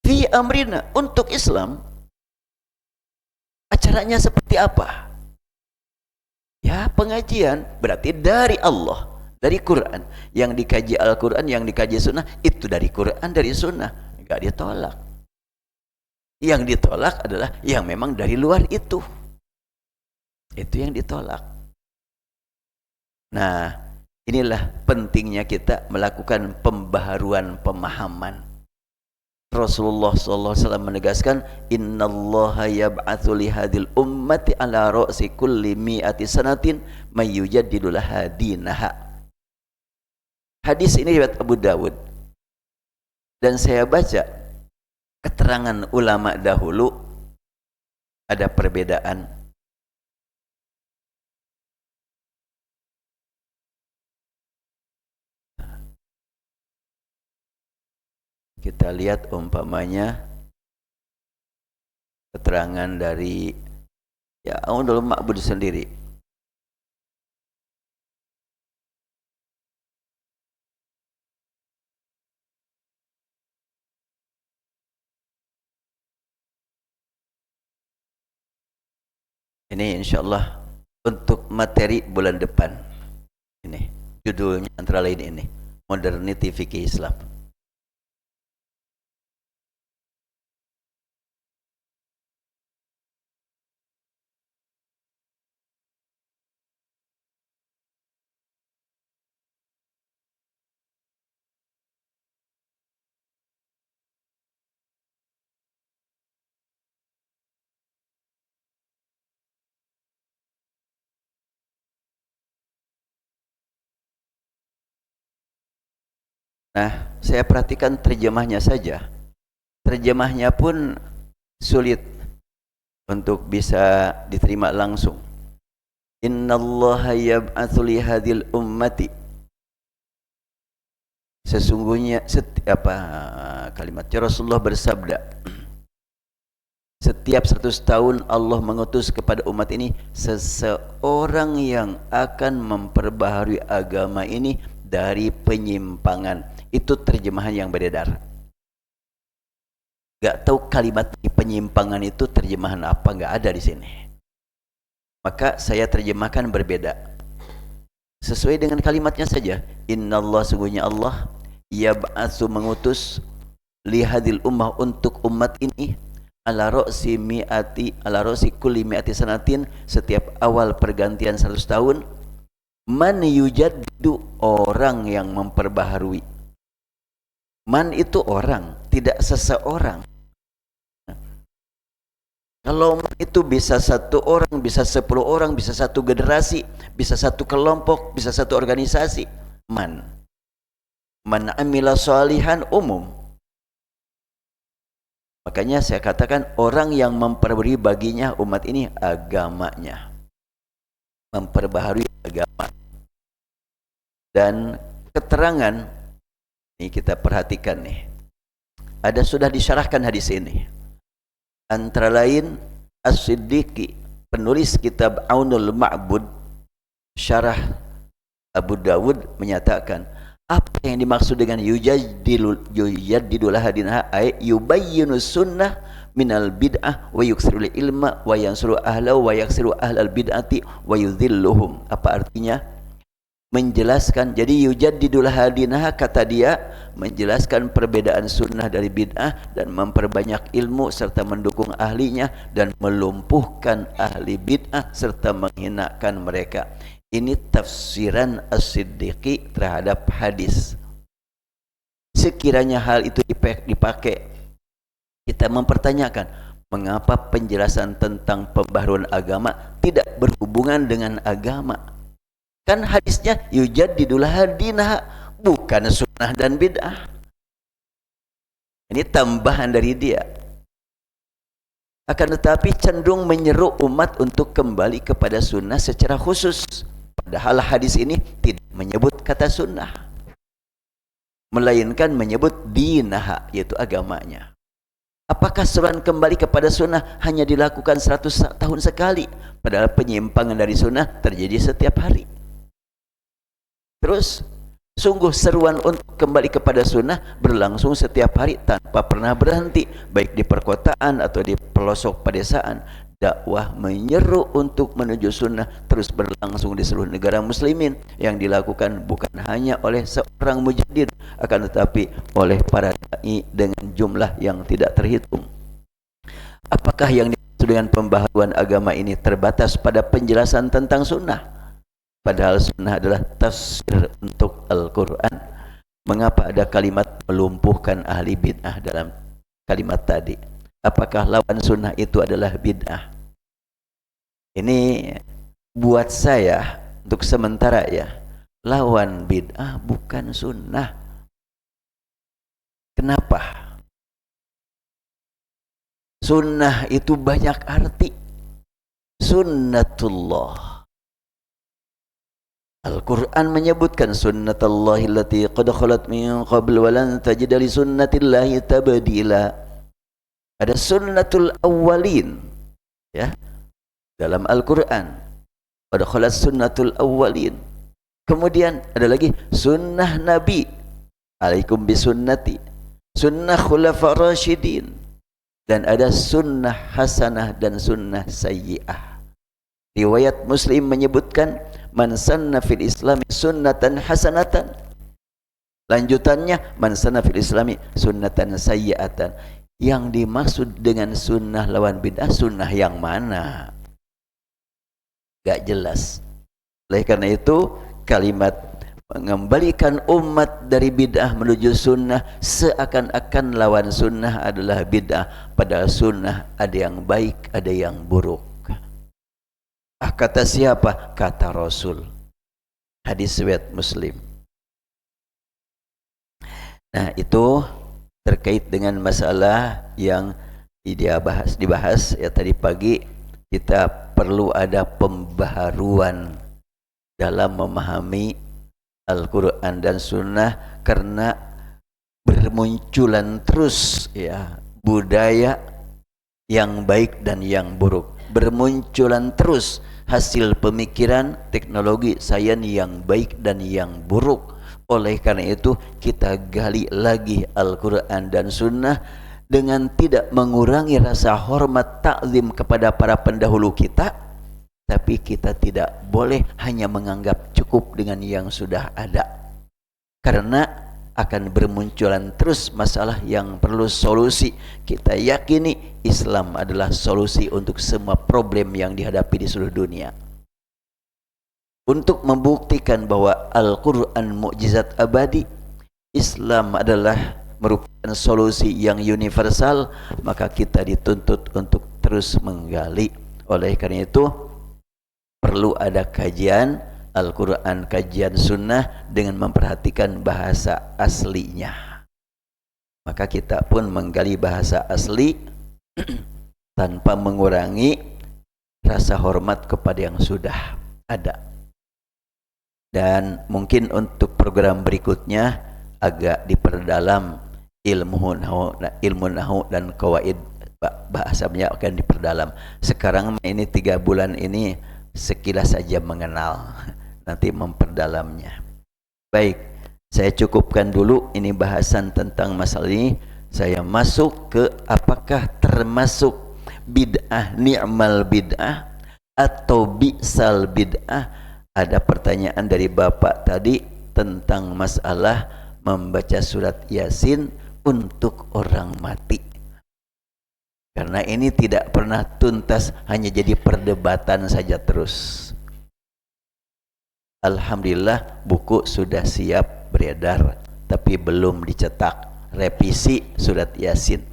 Fi amrina, untuk Islam. Acaranya seperti apa? Ya pengajian, berarti dari Allah, dari Quran. Yang dikaji Al-Quran, yang dikaji Sunnah, itu dari Quran, dari Sunnah, nggak ditolak. Yang ditolak adalah yang memang dari luar itu yang ditolak. Nah, inilah pentingnya kita melakukan pembaharuan pemahaman. Rasulullah SAW menegaskan, innallaha yab'atsu li hadhil ummati ala ra'si kulli mi'ati sanatin may yujaddidu laha dinaha. Hadis ini riwayat Abu Dawud, dan saya baca keterangan ulama dahulu ada perbedaan. Kita lihat umpamanya keterangan dari Aunul Ma'bud sendiri. Ini insyaallah untuk materi bulan depan. Ini judulnya antara lain ini, Modernity Fikih Islam. Nah, saya perhatikan terjemahnya saja. Terjemahnya pun sulit untuk bisa diterima langsung. Innallaha yab'atsu li hadhil ummati. Sesungguhnya kalimatnya Rasulullah bersabda, setiap 100 tahun Allah mengutus kepada umat ini seseorang yang akan memperbaharui agama ini dari penyimpangan. Itu terjemahan yang beredar. Gak tahu kalimat penyimpangan itu terjemahan apa, gak ada di sini. Maka saya terjemahkan berbeda sesuai dengan kalimatnya saja. Innallah, sungguhnya Allah, yab'atsu, mengutus, lihadil ummah, untuk umat ini, ala ra'si kulli mi'ati sanatin, setiap awal pergantian 100 tahun, man yujaddidu, orang yang memperbaharui. Man itu orang, tidak seseorang. Kalau man itu bisa satu orang, bisa 10 orang, bisa satu generasi, bisa satu kelompok, bisa satu organisasi. Man amila sholihan, umum. Makanya saya katakan orang yang memperbaharui baginya umat ini agamanya, memperbaharui agama. Dan keterangan ini kita perhatikan nih, ada sudah disyarahkan hadis ini. Antara lain As-Siddiqi, penulis kitab Aunul Ma'bud, syarah Abu Dawud, menyatakan apa yang dimaksud dengan yujaddidul hadinha, ay yubayyinu sunnah minal bid'ah wa yuksiru ilma wa yansuru ahla wa yaksiru ahlal bid'ati wa yudhilluhum. Apa artinya? Menjelaskan. Jadi yujaddidul hadinah, kata dia, menjelaskan perbedaan sunnah dari bid'ah dan memperbanyak ilmu serta mendukung ahlinya dan melumpuhkan ahli bid'ah serta menghinakan mereka. Ini tafsiran As-Siddiqi terhadap hadis. Sekiranya hal itu dipakai, kita mempertanyakan mengapa penjelasan tentang pembaharuan agama tidak berhubungan dengan agama. Kan hadisnya yujaddidul hadinah, bukan sunnah dan bid'ah. Ini tambahan dari dia. Akan tetapi cenderung menyeru umat untuk kembali kepada sunnah secara khusus. Padahal hadis ini tidak menyebut kata sunnah, melainkan menyebut dinaha, yaitu agamanya. Apakah seruan kembali kepada sunnah hanya dilakukan 100 tahun sekali, padahal penyimpangan dari sunnah terjadi setiap hari? Terus sungguh seruan untuk kembali kepada sunnah berlangsung setiap hari tanpa pernah berhenti, baik di perkotaan atau di pelosok pedesaan. Dakwah menyeru untuk menuju sunnah terus berlangsung di seluruh negara muslimin, yang dilakukan bukan hanya oleh seorang mujahid, akan tetapi oleh para dai dengan jumlah yang tidak terhitung. Apakah yang dimaksud dengan pembaharuan agama ini terbatas pada penjelasan tentang sunnah? Padahal sunnah adalah tafsir untuk Al-Quran. Mengapa ada kalimat melumpuhkan ahli bid'ah dalam kalimat tadi? Apakah lawan sunnah itu adalah bid'ah? Ini buat saya untuk sementara ya, lawan bid'ah bukan sunnah. Kenapa? Sunnah itu banyak arti. Sunnatullah, Al-Quran menyebutkan sunnatullahi allati qad khalat min qabl wa lan tajida li sunnatillahi tabdila. Ada sunnatul awwalin ya dalam Al-Quran. Qad khalat sunnatul awwalin. Kemudian ada lagi sunnah Nabi, alaikum bisunnati, sunnah khulafa rasyidin, dan ada sunnah hasanah dan sunnah sayyi'ah. Riwayat Muslim menyebutkan man sanna fil islami sunnatan hasanatan, lanjutannya man sanna fil islami sunnatan sayyi'atan. Yang dimaksud dengan sunnah lawan bid'ah, sunnah yang mana? Gak jelas. Oleh karena itu kalimat mengembalikan umat dari bid'ah menuju sunnah seakan-akan lawan sunnah adalah bid'ah, padahal sunnah ada yang baik, ada yang buruk. Kata siapa? Kata Rasul. Hadis riwayat Muslim. Nah, itu terkait dengan masalah yang dibahas ya tadi pagi. Kita perlu ada pembaharuan dalam memahami Al-Quran dan Sunnah, karena bermunculan terus ya budaya yang baik dan yang buruk, bermunculan terus hasil pemikiran teknologi sains yang baik dan yang buruk. Oleh karena itu kita gali lagi Al-Quran dan Sunnah dengan tidak mengurangi rasa hormat takzim kepada para pendahulu kita, tapi kita tidak boleh hanya menganggap cukup dengan yang sudah ada, karena akan bermunculan terus masalah yang perlu solusi. Kita yakini Islam adalah solusi untuk semua problem yang dihadapi di seluruh dunia. Untuk membuktikan bahwa Al-Quran mukjizat abadi, Islam adalah merupakan solusi yang universal, maka kita dituntut untuk terus menggali. Oleh karena itu perlu ada kajian Al-Quran, kajian Sunnah dengan memperhatikan bahasa aslinya. Maka kita pun menggali bahasa asli tanpa mengurangi rasa hormat kepada yang sudah ada. Dan mungkin untuk program berikutnya agak diperdalam ilmu nahu dan kawaid bahasanya akan diperdalam. Sekarang ini 3 bulan ini sekilas saja mengenal, nanti memperdalamnya. Baik, saya cukupkan dulu ini bahasan tentang masalah ini. Saya masuk ke apakah termasuk bid'ah ni'mal bid'ah atau bi'sal bid'ah. Ada pertanyaan dari Bapak tadi tentang masalah membaca surat Yasin untuk orang mati. Karena ini tidak pernah tuntas, hanya jadi perdebatan saja terus. Alhamdulillah buku sudah siap beredar, tapi belum dicetak. Revisi surat Yasin.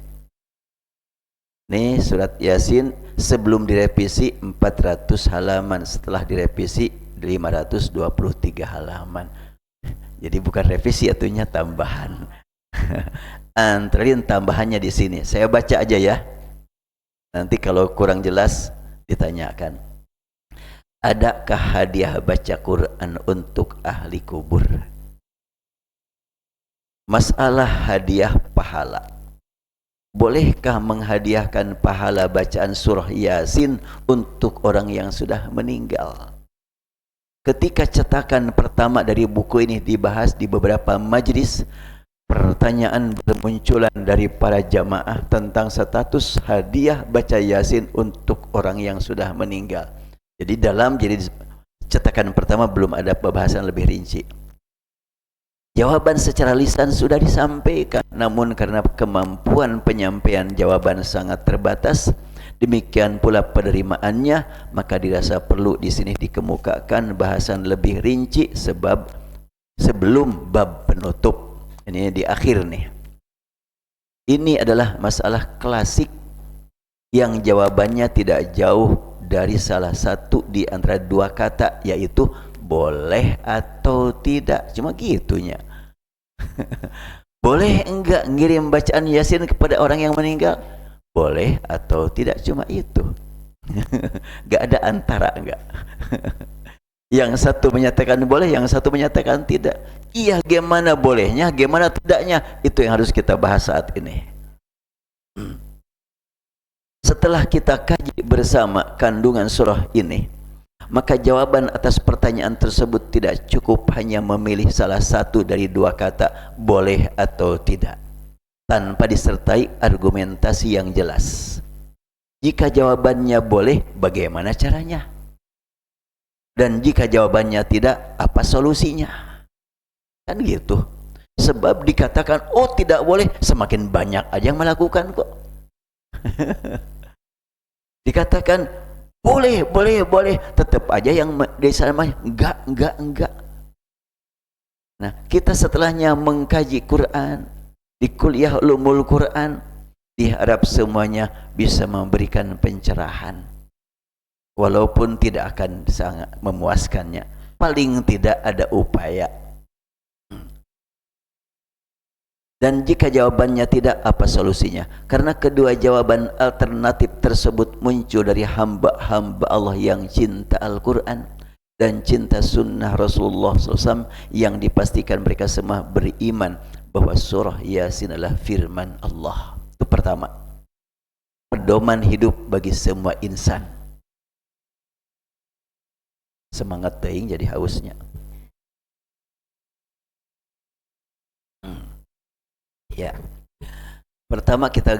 Nih surat Yasin sebelum direvisi 400 halaman, setelah direvisi 523 halaman. Jadi bukan revisi, atunya tambahan. Antarin tambahannya di sini. Saya baca aja ya. Nanti kalau kurang jelas ditanyakan. Adakah hadiah baca Quran untuk ahli kubur? Masalah hadiah pahala. bolehkah menghadiahkan pahala bacaan surah Yasin untuk orang yang sudah meninggal? Ketika cetakan pertama dari buku ini dibahas di beberapa majlis, pertanyaan bermunculan dari para jamaah tentang status hadiah baca Yasin untuk orang yang sudah meninggal. Jadi dalam cetakan pertama belum ada pembahasan lebih rinci. Jawaban secara lisan sudah disampaikan, namun karena kemampuan penyampaian jawaban sangat terbatas, demikian pula penerimaannya, maka dirasa perlu di sini dikemukakan bahasan lebih rinci sebelum bab penutup. Ini di akhir nih. Ini adalah masalah klasik yang jawabannya tidak jauh dari salah satu di antara dua kata, yaitu boleh atau tidak. Cuma gitunya. Boleh enggak ngirim bacaan Yasin kepada orang yang meninggal? Boleh atau tidak, cuma itu. Enggak ada antara, enggak. Yang satu menyatakan boleh, yang satu menyatakan tidak. Iya, gimana bolehnya, gimana tidaknya, itu yang harus kita bahas saat ini. Setelah kita kaji bersama kandungan surah ini, maka jawaban atas pertanyaan tersebut tidak cukup hanya memilih salah satu dari dua kata boleh atau tidak, tanpa disertai argumentasi yang jelas. Jika jawabannya boleh, bagaimana caranya? Dan jika jawabannya tidak, apa solusinya? Kan gitu. Sebab dikatakan, oh tidak boleh, semakin banyak aja yang melakukan kok. Dikatakan boleh, tetap aja yang di sana enggak. Nah, kita setelahnya mengkaji Quran di kuliah ulumul Quran, diharap semuanya bisa memberikan pencerahan, walaupun tidak akan sangat memuaskannya, paling tidak ada upaya. Dan jika jawabannya tidak, apa solusinya? Karena kedua jawaban alternatif tersebut muncul dari hamba-hamba Allah yang cinta Al-Quran dan cinta sunnah Rasulullah SAW, yang dipastikan mereka semua beriman bahwa surah Yasin adalah firman Allah. Itu pertama, pedoman hidup bagi semua insan. Semangat teing jadi hausnya. Ya, pertama kita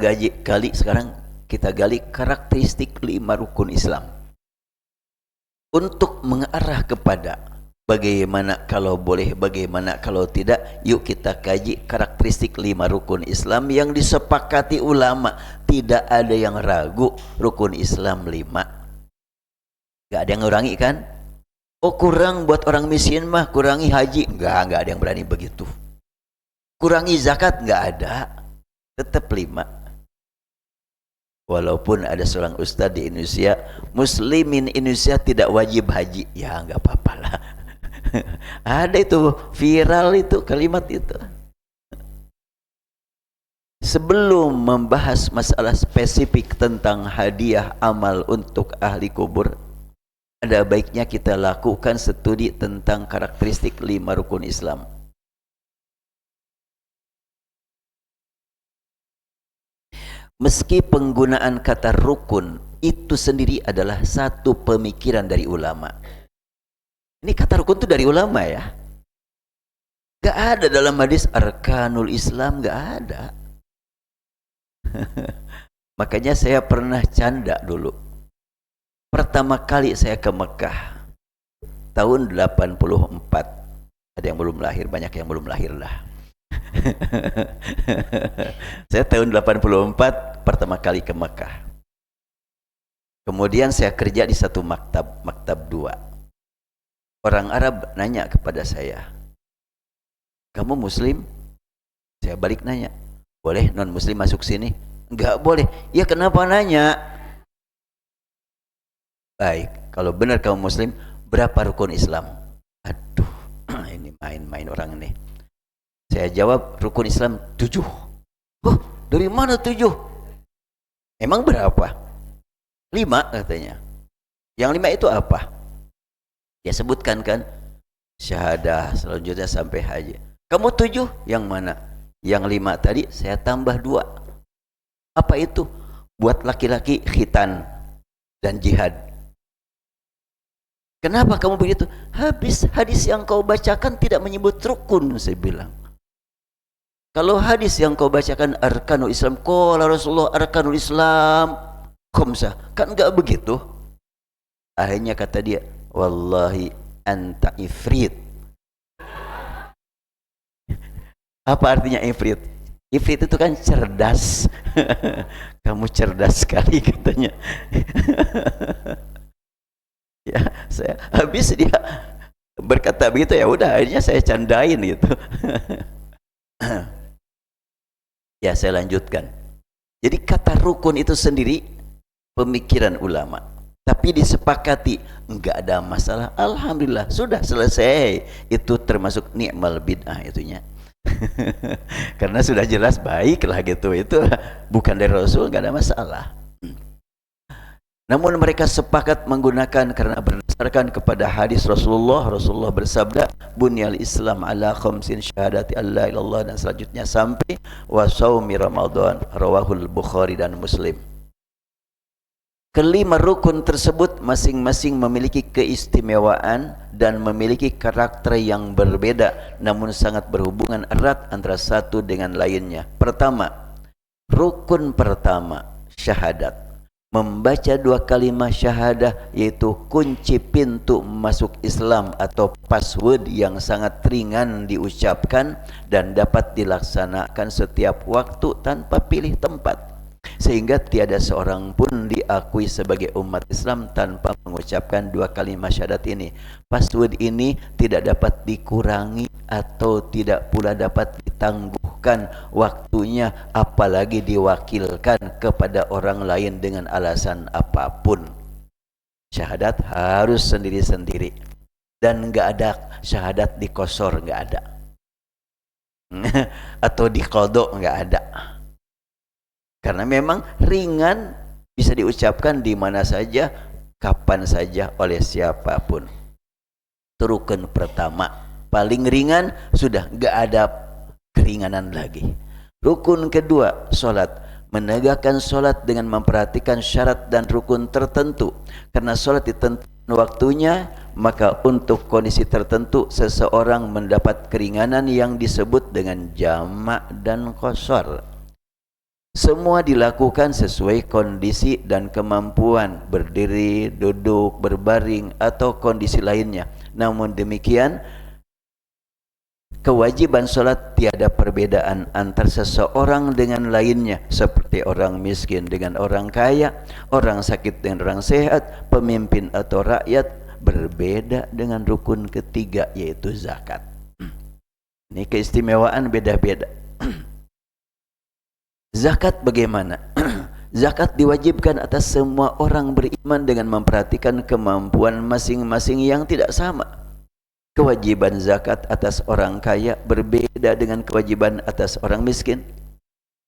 sekarang kita gali karakteristik 5 rukun Islam untuk mengarah kepada bagaimana kalau boleh, bagaimana kalau tidak. Yuk kita kaji karakteristik 5 rukun Islam yang disepakati ulama. Tidak ada yang ragu, rukun Islam 5. Gak ada yang ngurangi kan? Oh, kurang buat orang miskin mah, kurangi haji. Enggak ada yang berani begitu. Kurangi zakat, enggak ada, tetap 5. Walaupun ada seorang ustaz di Indonesia, muslimin Indonesia tidak wajib haji, ya enggak apa-apa lah. Ada itu viral itu kalimat itu. Sebelum membahas masalah spesifik tentang hadiah amal untuk ahli kubur, ada baiknya kita lakukan studi tentang karakteristik 5 rukun Islam. Meski penggunaan kata rukun itu sendiri adalah satu pemikiran dari ulama. Ini kata rukun itu dari ulama ya. Gak ada dalam hadis arkanul Islam, gak ada. Makanya saya pernah canda dulu. Pertama kali saya ke Mekah tahun 84. Ada yang belum lahir, banyak yang belum lahir lah. Saya tahun 84 pertama kali ke Mekah. Kemudian saya kerja di satu maktab 2. Orang Arab nanya kepada saya, kamu muslim? Saya balik nanya, boleh non muslim masuk sini? Enggak boleh. Ya kenapa nanya? Baik, kalau benar kamu muslim, berapa rukun Islam? Aduh, ini main-main orang ini. Saya jawab, rukun Islam 7. Oh, dari mana 7? Emang berapa? 5 katanya. Yang 5 itu apa? Dia sebutkan kan, syahadah, selanjutnya sampai haji. Kamu 7, yang mana? Yang 5 tadi saya tambah 2. Apa itu? Buat laki-laki khitan dan jihad. Kenapa kamu begitu? Habis hadis yang kau bacakan tidak menyebut rukun, saya bilang. Kalau hadis yang kau bacakan arkanul Islam, qala Rasulullah arkanul Islam khamsah, kan enggak begitu. Akhirnya kata dia, wallahi anta ifrit. Apa artinya ifrit? Ifrit itu kan cerdas. Kamu cerdas sekali katanya. Ya, saya habis dia berkata begitu, ya udah akhirnya saya candain gitu. Ya, saya lanjutkan. Jadi kata rukun itu sendiri pemikiran ulama, tapi disepakati enggak ada masalah. Alhamdulillah sudah selesai. Itu termasuk ni'mal bid'ah itunya. Karena sudah jelas baiklah gitu, itu bukan dari Rasul, enggak ada masalah. Namun mereka sepakat menggunakan karena berdasarkan kepada hadis Rasulullah. Rasulullah bersabda, bunyal Islam ala khamsin syahadati alla ilallah, dan selanjutnya sampai wa shaumi Ramadan, rawahul Bukhari dan Muslim. Kelima rukun tersebut masing-masing memiliki keistimewaan dan memiliki karakter yang berbeda, namun sangat berhubungan erat antara satu dengan lainnya. Pertama, rukun pertama, syahadat. Membaca dua kalimat syahadah yaitu kunci pintu masuk Islam atau password yang sangat ringan diucapkan dan dapat dilaksanakan setiap waktu tanpa pilih tempat, sehingga tiada seorang pun diakui sebagai umat Islam tanpa mengucapkan dua kalimat syahadat ini. Password ini tidak dapat dikurangi atau tidak pula dapat ditangguhkan waktunya, apalagi diwakilkan kepada orang lain dengan alasan apapun. Syahadat harus sendiri-sendiri, dan enggak ada syahadat dikosor, enggak ada. Atau diqadha, enggak ada. Karena memang ringan, bisa diucapkan di mana saja, kapan saja, oleh siapapun. Itu rukun pertama, paling ringan, sudah enggak ada keringanan lagi. Rukun kedua, solat. Menegakkan solat dengan memperhatikan syarat dan rukun tertentu. Karena solat ditentukan waktunya, maka untuk kondisi tertentu seseorang mendapat keringanan yang disebut dengan jamak dan qasar. Semua dilakukan sesuai kondisi dan kemampuan, berdiri, duduk, berbaring, atau kondisi lainnya. Namun demikian, kewajiban solat tiada perbedaan antar seseorang dengan lainnya, seperti orang miskin dengan orang kaya, orang sakit dengan orang sehat, pemimpin atau rakyat. Berbeda dengan rukun ketiga, yaitu zakat. Ini keistimewaan beda-beda. Zakat bagaimana? Zakat diwajibkan atas semua orang beriman dengan memperhatikan kemampuan masing-masing yang tidak sama. Kewajiban zakat atas orang kaya berbeda dengan kewajiban atas orang miskin.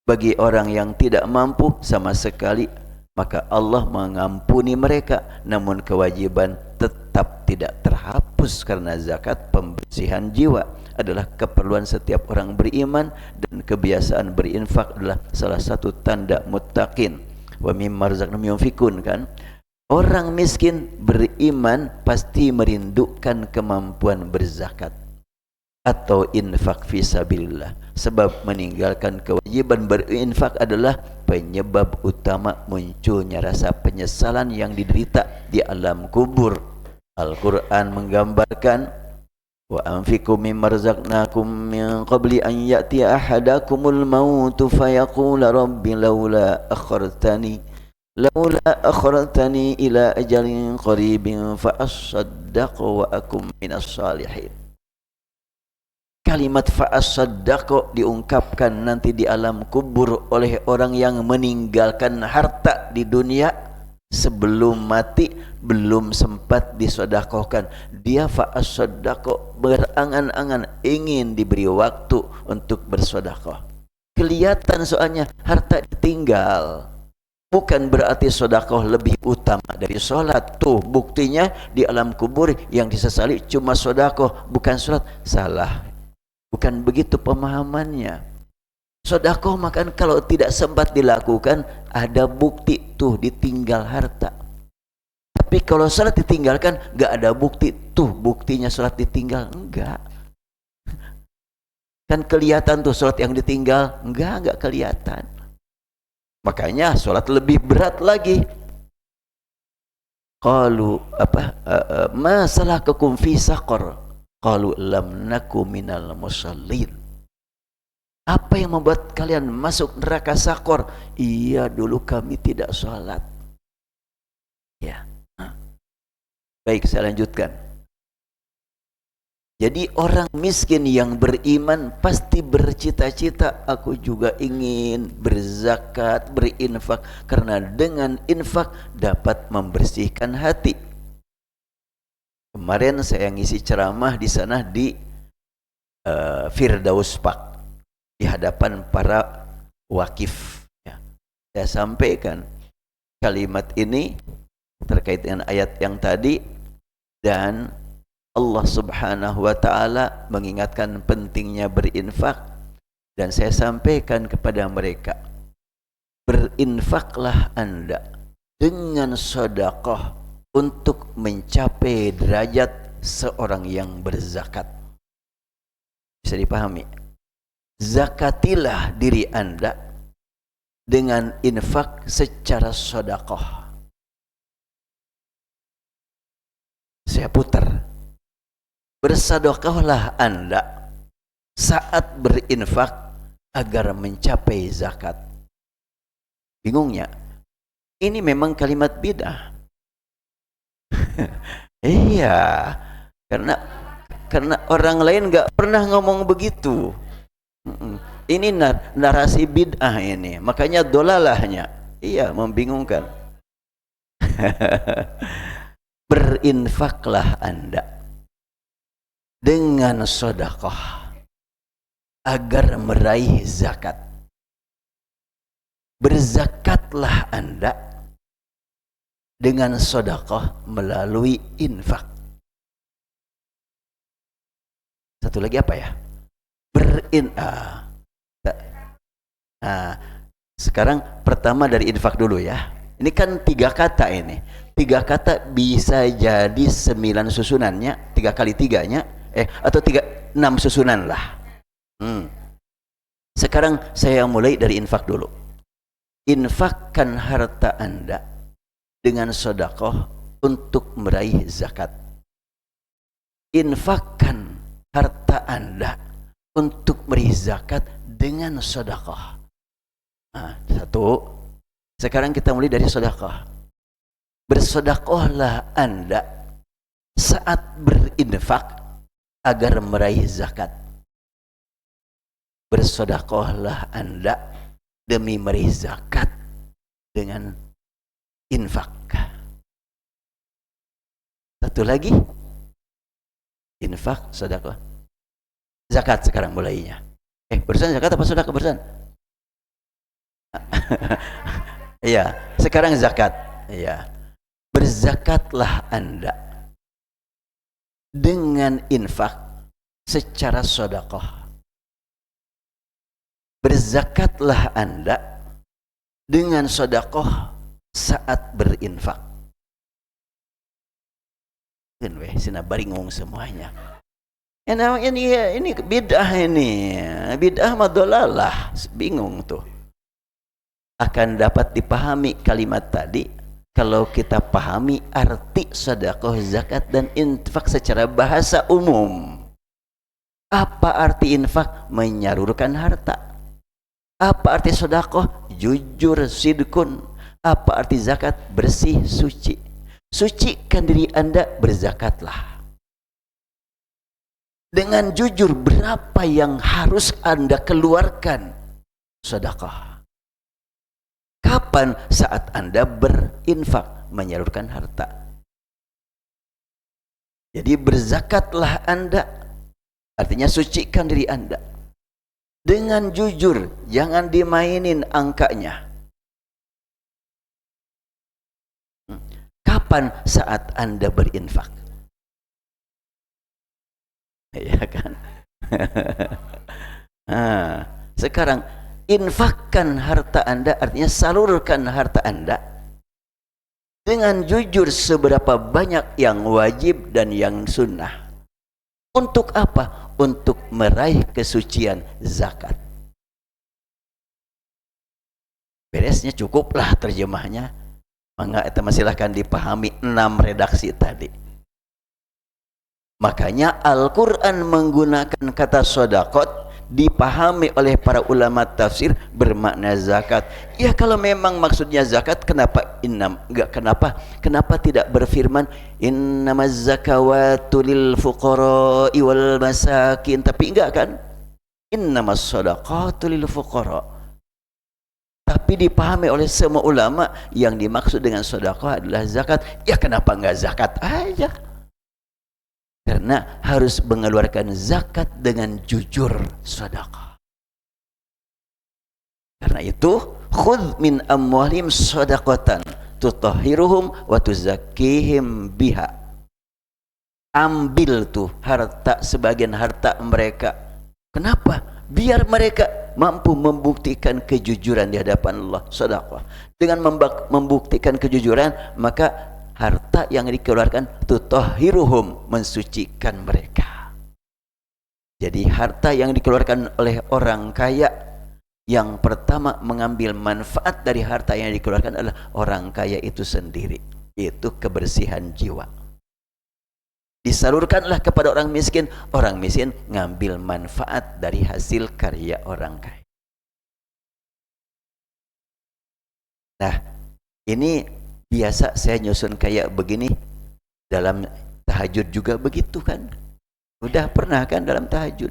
Bagi orang yang tidak mampu sama sekali, maka Allah mengampuni mereka, namun kewajiban tetap tidak terhapus, karena zakat pembersihan jiwa adalah keperluan setiap orang beriman, dan kebiasaan berinfak adalah salah satu tanda muttaqin. Wa mimma razaqnahum yunfikun, kan? Orang miskin beriman pasti merindukan kemampuan berzakat atau infak fisabilillah, sebab meninggalkan kewajiban berinfak adalah penyebab utama munculnya rasa penyesalan yang diderita di alam kubur. Al-Quran menggambarkan, wa anfiqu mimma razaqnakum min qabli an ya'tiya ahadakumul mautu fayaqula rabbi laula akhartani ila ajalin qaribin fa asaddaqu wa akum minas salihin. Kalimat fa asaddaqu diungkapkan nanti di alam kubur oleh orang yang meninggalkan harta di dunia sebelum mati, belum sempat disedekahkan. Dia fa asaddaqu, berangan-angan ingin diberi waktu untuk bersedekah. Kelihatan soalnya harta ditinggal. Bukan berarti sedekah lebih utama dari solat. Tuh buktinya di alam kubur yang disesali cuma sedekah, bukan solat. Salah. Bukan begitu pemahamannya. Sedekah makan kalau tidak sempat dilakukan, ada bukti tuh ditinggal harta. Tapi kalau salat ditinggalkan, nggak ada bukti tuh buktinya salat ditinggal, enggak. Kan kelihatan tuh salat yang ditinggal, enggak kelihatan. Makanya salat lebih berat lagi. Qalu ma salakakum fi saqar? Qalu lam naku minal musallin. Apa yang membuat kalian masuk neraka sakor? Iya, dulu kami tidak sholat. Ya. Baik, saya lanjutkan. Jadi orang miskin yang beriman pasti bercita-cita, aku juga ingin berzakat, berinfak, karena dengan infak dapat membersihkan hati. Kemarin saya ngisi ceramah di sana di Firdaus Park, di hadapan para wakif. Ya. Saya sampaikan kalimat ini terkait dengan ayat yang tadi, dan Allah Subhanahu wa ta'ala mengingatkan pentingnya berinfak, dan saya sampaikan kepada mereka, berinfaklah Anda dengan sedekah untuk mencapai derajat seorang yang berzakat. Bisa dipahami? Zakatilah diri Anda dengan infak secara sedekah. Saya putar. Bersedekahlah Anda saat berinfak agar mencapai zakat. Bingungnya? Ini memang kalimat bid'ah. Iya, karena orang lain nggak pernah ngomong begitu. Ini narasi bid'ah ini, makanya dolalahnya. Iya, membingungkan. Berinfaklah Anda dengan sedekah agar meraih zakat. Berzakatlah Anda dengan sedekah melalui infak. Satu lagi apa ya? Sekarang pertama dari infak dulu ya. Ini kan 3 kata ini. 3 kata bisa jadi 9 susunannya, 3 kali 3-nya, atau 6 susunan lah. Sekarang saya mulai dari infak dulu. Infakkan harta Anda dengan sedekah untuk meraih zakat. Infakkan harta Anda untuk meraih zakat dengan sedekah. Satu. Sekarang kita mulai dari sedekah. Bersedekahlah Anda saat berinfak agar meraih zakat. Bersedekahlah Anda demi meraih zakat dengan infak. Satu lagi, infak, sedekah, zakat. Sekarang mulainya. Barusan zakat apa sedekah barusan? Iya, sekarang zakat. Iya. Berzakatlah Anda dengan infak secara sedekah. Berzakatlah Anda dengan sedekah saat berinfak. Kan sina baringong semuanya. Ini bid'ah ini. Bid'ah mah dolalah. Bingung tuh. Akan dapat dipahami kalimat tadi kalau kita pahami arti sedekah, zakat dan infak secara bahasa umum. Apa arti infak? Menyalurkan harta. Apa arti sedekah? Jujur, sidkun. Apa arti zakat? Bersih, suci. Sucikan diri Anda, berzakatlah. Dengan jujur, berapa yang harus Anda keluarkan sedekah? Kapan? Saat Anda berinfak, menyalurkan harta. Jadi berzakatlah Anda, artinya sucikan diri Anda. Dengan jujur, jangan dimainin angkanya. Kapan? Saat Anda berinfak. Ya kan? Sekarang infakkan harta Anda, artinya salurkan harta Anda dengan jujur seberapa banyak yang wajib dan yang sunnah. Untuk apa? Untuk meraih kesucian zakat. Beresnya cukuplah terjemahnya. Maka itu silahkan dipahami 6 redaksi tadi. Makanya Al-Quran menggunakan kata sodakot dipahami oleh para ulama tafsir bermakna zakat. Ya kalau memang maksudnya zakat, kenapa tidak berfirman innamaz zakawatu lil fuqara'i wal masakin, tapi enggak kan? Innamas sadaqatu lil fuqara'. Tapi dipahami oleh semua ulama yang dimaksud dengan sedekah adalah zakat. Ya kenapa enggak zakat aja? Karena harus mengeluarkan zakat dengan jujur sedekah. Karena itu, khudh min amwalihim shadaqatan tutahhiruhum wa tuzakkihim biha. Ambil tuh harta, sebagian harta mereka. Kenapa? Biar mereka mampu membuktikan kejujuran di hadapan Allah. Sedekah. Dengan membuktikan kejujuran, maka harta yang dikeluarkan tutahhiruhum, mensucikan mereka. Jadi harta yang dikeluarkan oleh orang kaya, yang pertama mengambil manfaat dari harta yang dikeluarkan adalah orang kaya itu sendiri, yaitu kebersihan jiwa. Disalurkanlah kepada orang miskin ngambil manfaat dari hasil karya orang kaya. Nah, ini biasa saya nyusun kayak begini. Dalam tahajud juga begitu kan. Udah pernah kan dalam tahajud?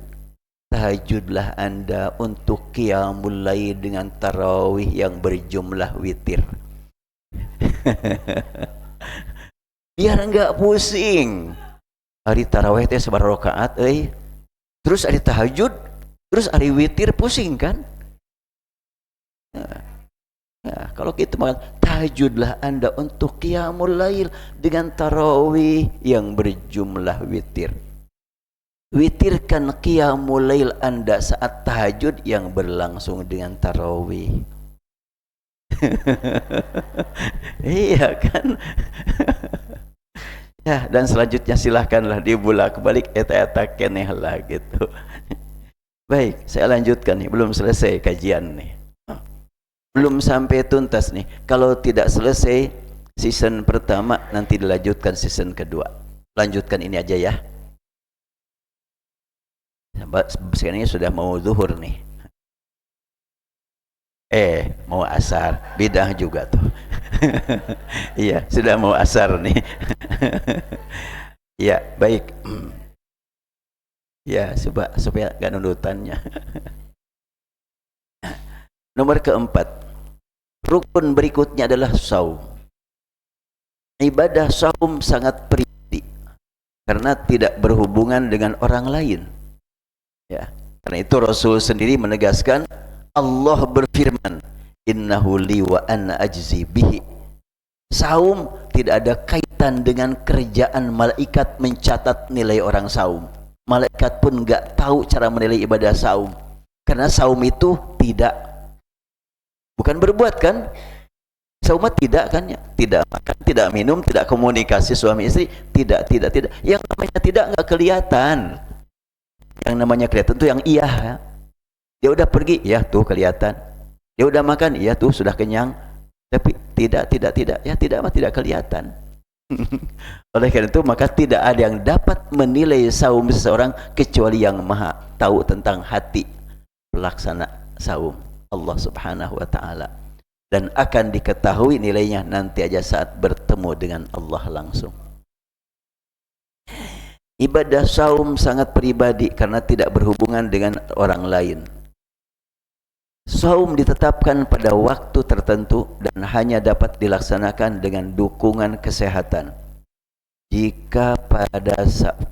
Tahajudlah Anda untuk qiyamul lail dengan tarawih yang berjumlah witir. Biar enggak pusing. Hari tarawih teh sabar rakaat terus hari tahajud, terus hari witir, pusing kan? Nah, kalau gitu maka tahajudlah Anda untuk qiyamul lail dengan tarawih yang berjumlah witir. Witirkan qiyamul lail Anda saat tahajud yang berlangsung dengan tarawih. Iya kan? Ya, dan selanjutnya silahkanlah dibulak-balik eta-eta keneh lah gitu. Baik, saya lanjutkan nih, belum selesai kajian nih. Belum sampai tuntas nih. Kalau tidak selesai season pertama, nanti dilanjutkan season kedua. Lanjutkan ini aja ya. Sekarang ini sudah mau zuhur nih. Mau asar. Bidah juga tuh. Iya, sudah mau asar nih. Ya, baik. Ya, supaya gak nudutannya. Nomor keempat, rukun berikutnya adalah saum. Ibadah saum sangat pribadi karena tidak berhubungan dengan orang lain. Ya, karena itu Rasul sendiri menegaskan, Allah berfirman, innahu li wa ana ajzi bihi. Saum tidak ada kaitan dengan kerjaan malaikat mencatat nilai orang saum. Malaikat pun enggak tahu cara menilai ibadah saum. Karena saum itu bukan berbuat kan? Saum tidak kan ya? Tidak makan, tidak minum, tidak komunikasi suami istri, tidak. Yang namanya tidak enggak kelihatan. Yang namanya kelihatan itu yang iya. Dia udah pergi, ya tuh kelihatan. Dia udah makan, ya tuh sudah kenyang. Tapi tidak, ya tidak kelihatan. Oleh karena itu maka tidak ada yang dapat menilai saum seseorang kecuali yang maha tahu tentang hati pelaksana saum, Allah subhanahu wa ta'ala. Dan akan diketahui nilainya nanti aja saat bertemu dengan Allah langsung. Ibadah saum sangat pribadi karena tidak berhubungan dengan orang lain. Saum ditetapkan pada waktu tertentu dan hanya dapat dilaksanakan dengan dukungan kesehatan. Jika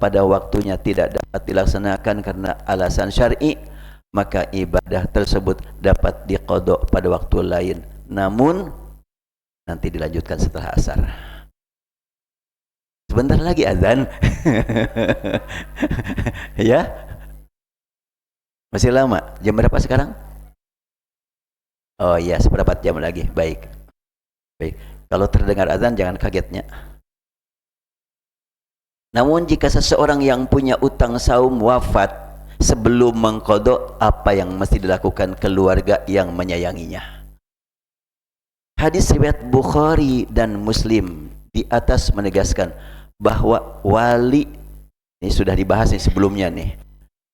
pada waktunya tidak dapat dilaksanakan karena alasan syar'i, maka ibadah tersebut dapat diqadha pada waktu lain. Namun nanti dilanjutkan setelah asar. Sebentar lagi azan. Ya? Masih lama. Jam berapa sekarang? Oh iya, seberapa jam lagi? Baik. Baik. Kalau terdengar azan jangan kagetnya. Namun jika seseorang yang punya utang saum wafat sebelum mengqadha, apa yang mesti dilakukan keluarga yang menyayanginya? Hadis riwayat Bukhari dan Muslim di atas menegaskan bahwa wali, ini sudah dibahas nih sebelumnya nih,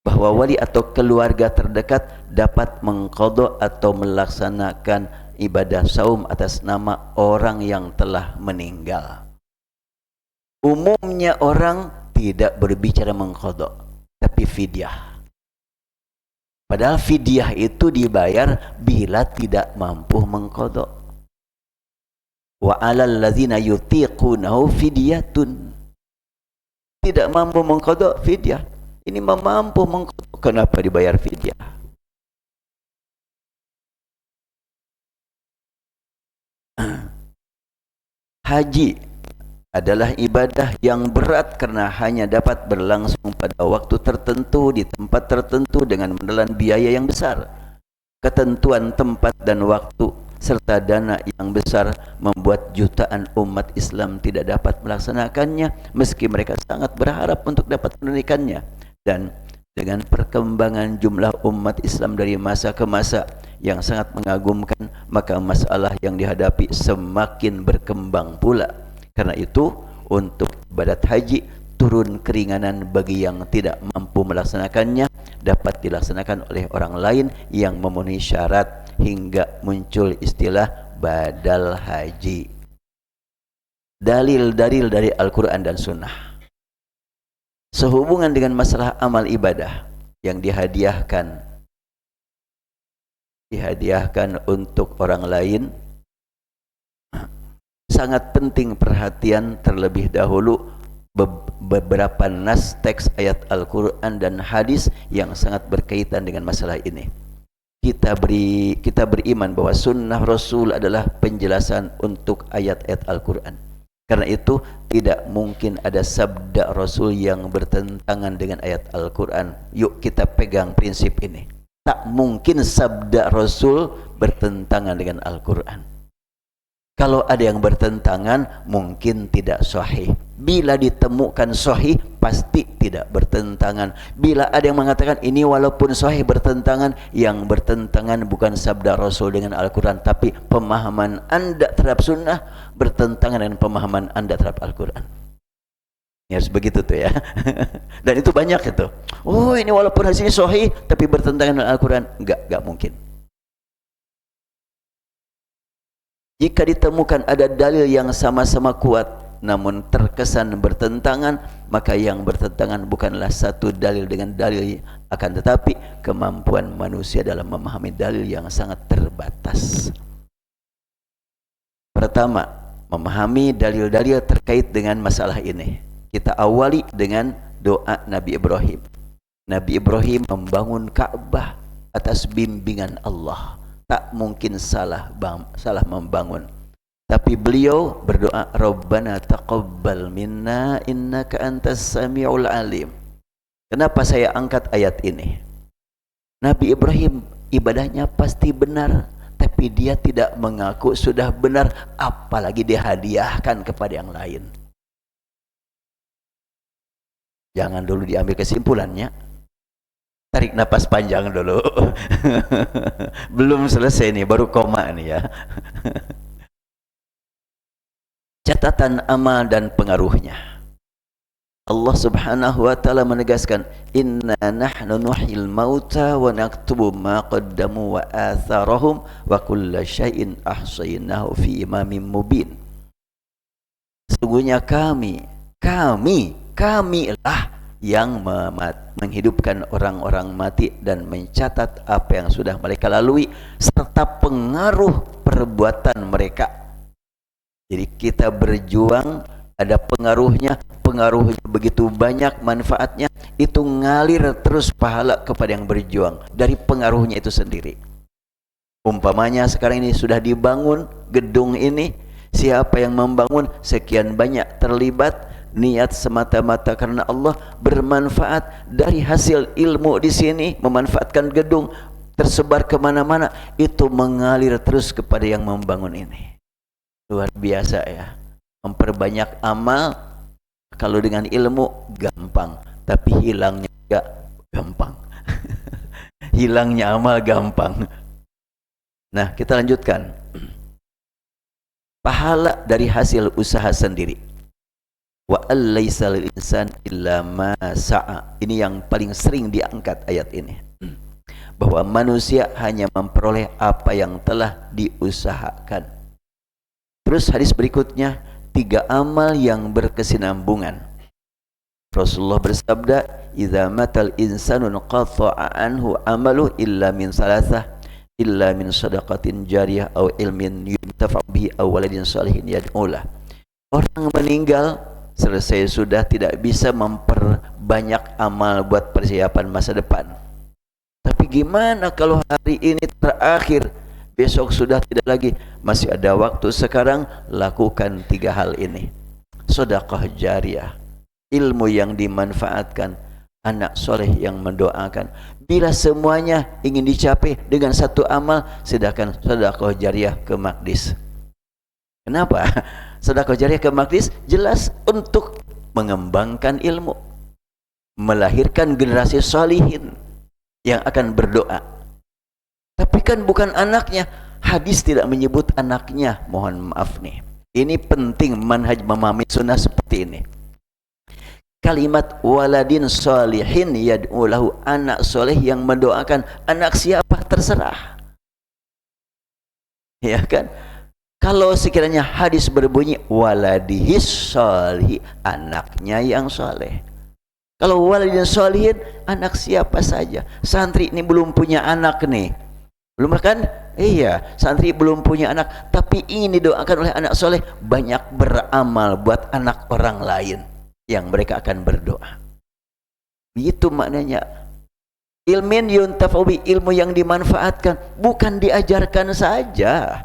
bahwa wali atau keluarga terdekat dapat mengqadha atau melaksanakan ibadah saum atas nama orang yang telah meninggal. Umumnya orang tidak berbicara mengqadha, tapi fidyah. Padahal fidyah itu dibayar bila tidak mampu mengqadha. Wa 'alal ladzina yutiqunahu fidyatun. Tidak mampu mengqadha, fidyah. Ini mampu mengqadha, kenapa dibayar fidyah? Haji adalah ibadah yang berat karena hanya dapat berlangsung pada waktu tertentu di tempat tertentu dengan menelan biaya yang besar. Ketentuan tempat dan waktu serta dana yang besar membuat jutaan umat Islam tidak dapat melaksanakannya meski mereka sangat berharap untuk dapat menunaikannya. Dan dengan perkembangan jumlah umat Islam dari masa ke masa yang sangat mengagumkan, maka masalah yang dihadapi semakin berkembang pula. Karena itu, untuk ibadat haji turun keringanan bagi yang tidak mampu melaksanakannya, dapat dilaksanakan oleh orang lain yang memenuhi syarat hingga muncul istilah badal haji. Dalil-dalil dari Al-Quran dan Sunnah sehubungan dengan masalah amal ibadah yang dihadiahkan untuk orang lain, sangat penting perhatian terlebih dahulu beberapa nas teks ayat Al-Quran dan hadis yang sangat berkaitan dengan masalah ini. Kita beriman bahwa sunnah Rasul adalah penjelasan untuk ayat-ayat Al-Quran. Karena itu tidak mungkin ada sabda Rasul yang bertentangan dengan ayat Al-Quran. Yuk kita pegang prinsip ini. Tak mungkin sabda Rasul bertentangan dengan Al-Quran. Kalau ada yang bertentangan, mungkin tidak sahih. Bila ditemukan sahih, pasti tidak bertentangan. Bila ada yang mengatakan ini walaupun sahih bertentangan, yang bertentangan bukan sabda Rasul dengan Al-Quran, tapi pemahaman anda terhadap sunnah bertentangan dengan pemahaman anda terhadap Al-Quran. Ya, harus begitu tuh ya. Dan itu banyak itu. Oh, ini walaupun hasilnya sahih, tapi bertentangan dengan Al-Quran. Enggak mungkin. Jika ditemukan ada dalil yang sama-sama kuat namun terkesan bertentangan, maka yang bertentangan bukanlah satu dalil dengan dalil, akan tetapi kemampuan manusia dalam memahami dalil yang sangat terbatas. Pertama, memahami dalil-dalil terkait dengan masalah ini. Kita awali dengan doa Nabi Ibrahim. Nabi Ibrahim membangun Ka'bah atas bimbingan Allah. Tak mungkin salah membangun. Tapi beliau berdoa, Rabbana taqabbal minna innaka antas sami'ul alim. Kenapa saya angkat ayat ini? Nabi Ibrahim ibadahnya pasti benar, tapi dia tidak mengaku sudah benar, apalagi dihadiahkan kepada yang lain. Jangan dulu diambil kesimpulannya. Tarik napas panjang dulu. Belum selesai nih, baru koma nih ya. Catatan amal dan pengaruhnya. Allah Subhanahu wa taala menegaskan, "Inna nahnu nuhyil mauta wa naktubu ma qaddamu wa atharahum wa kulla syai'in ahsaynahu fi imamin mubin." Sesungguhnya kamilah yang menghidupkan orang-orang mati dan mencatat apa yang sudah mereka lalui serta pengaruh perbuatan mereka. Jadi kita berjuang, ada pengaruhnya begitu banyak manfaatnya, itu ngalir terus pahala kepada yang berjuang dari pengaruhnya itu sendiri. Umpamanya sekarang ini sudah dibangun gedung ini, siapa yang membangun, sekian banyak terlibat, niat semata-mata karena Allah, bermanfaat dari hasil ilmu di sini, memanfaatkan gedung, tersebar kemana-mana, itu mengalir terus kepada yang membangun ini. Luar biasa ya. Memperbanyak amal, kalau dengan ilmu gampang, tapi hilangnya enggak gampang. Hilangnya amal gampang. Nah, kita lanjutkan. Pahala dari hasil usaha sendiri. Wa allaisa lil insan illa ma sa'a. Ini yang paling sering diangkat ayat ini. Bahwa manusia hanya memperoleh apa yang telah diusahakan. Terus hadis berikutnya, 3 amal yang berkesinambungan. Rasulullah bersabda, "Idza matal insanu qata'a anhu amalu illa min salasah, illa min sadaqatin jariyah aw ilmin yuntafa'u bihi aw waladin shalihin yad'ulah." Orang meninggal selesai sudah, tidak bisa memperbanyak amal buat persiapan masa depan. Tapi gimana kalau hari ini terakhir, besok sudah tidak lagi, masih ada waktu sekarang, lakukan 3 hal ini. Sedekah jariyah, ilmu yang dimanfaatkan, anak soleh yang mendoakan. Bila semuanya ingin dicapai dengan 1 amal, sedangkan sedekah jariyah ke Maqdis. Kenapa? Sedekah jariyah ke Maqdis jelas untuk mengembangkan ilmu, melahirkan generasi salihin yang akan berdoa. Tapi kan bukan anaknya. Hadis tidak menyebut anaknya. Mohon maaf nih. Ini penting manhaj memahami sunnah seperti ini. Kalimat waladin salihin yad'u lahu, anak soleh yang mendoakan. Anak siapa terserah. Ya kan? Kalau sekiranya hadis berbunyi waladihis salih, anaknya yang soleh. Kalau waladin salihin, anak siapa saja. Santri ini belum punya anak nih. Belum kan? Iya, santri belum punya anak, tapi ingin didoakan oleh anak soleh, banyak beramal buat anak orang lain yang mereka akan berdoa. Begitu maknanya. Ilmin yuntafa'u bi, ilmu yang dimanfaatkan, bukan diajarkan saja.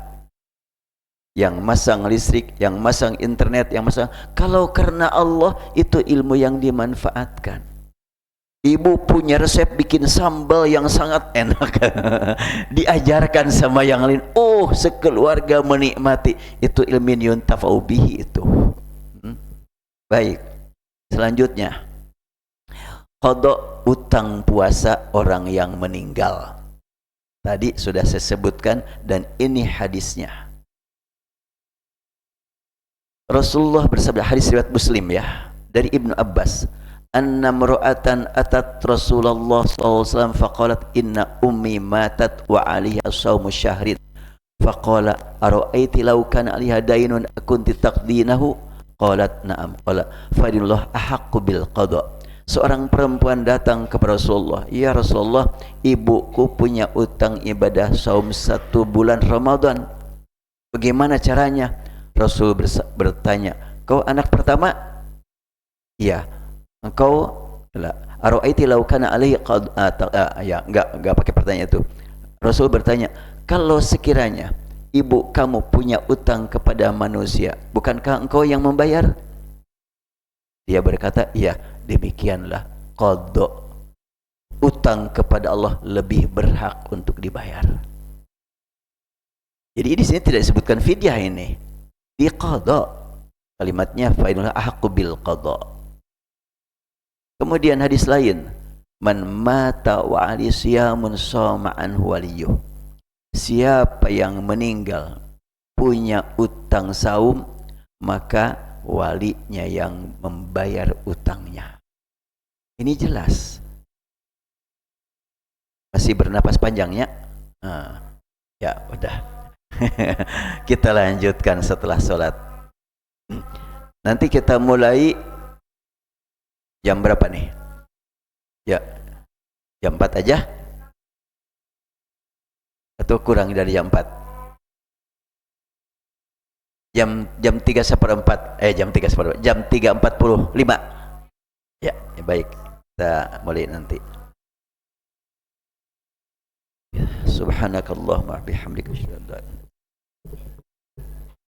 Yang masang listrik, yang masang internet, yang masang, kalau karena Allah, itu ilmu yang dimanfaatkan. Ibu punya resep bikin sambal yang sangat enak, diajarkan sama yang lain, oh sekeluarga menikmati, itu ilmin yuntafa'u bihi itu. Baik, selanjutnya qada, utang puasa orang yang meninggal. Tadi sudah saya sebutkan, dan ini hadisnya. Rasulullah bersabda, hadis riwayat Muslim ya, dari Ibnu Abbas, anna mra'atan atat Rasulullah SAW faqalat inna ummi matat wa 'alaiha shaumu syahrin, faqala ara'aiti law kana 'alaiha daynun akunti taqdinahu, qalat na'am, qala fadillah ahaqqu bil qada. Seorang perempuan datang kepada Rasulullah, ya Rasulullah, ibuku punya utang ibadah saum 1 bulan Ramadan, bagaimana caranya? Rasul bertanya, kau anak pertama? Iya. Engkau? Ara'aiti law kana alaihi qad ya, enggak pakai pertanyaan itu. Rasul bertanya, kalau sekiranya ibu kamu punya utang kepada manusia, bukankah engkau yang membayar? Dia berkata, iya, demikianlah qada. Utang kepada Allah lebih berhak untuk dibayar. Jadi di sini tidak disebutkan fidyah ini. Di qada, kalimatnya fa'inullah ahaqqu bil qada. Kemudian hadis lain, man mata wa ali siyamun sama anhu waliyuh, siapa yang meninggal punya utang saum, maka walinya yang membayar utangnya. Ini jelas. Masih bernapas panjangnya? Ya udah. Kita lanjutkan setelah sholat. Nanti kita mulai jam berapa nih? Ya, jam 4 aja? Atau kurang dari jam 4? Jam 3:45. Jam 3:45. Ya, baik. Kita mulai nanti. Subhanakallahumma bihamdika asyhadu an la ilaha illa anta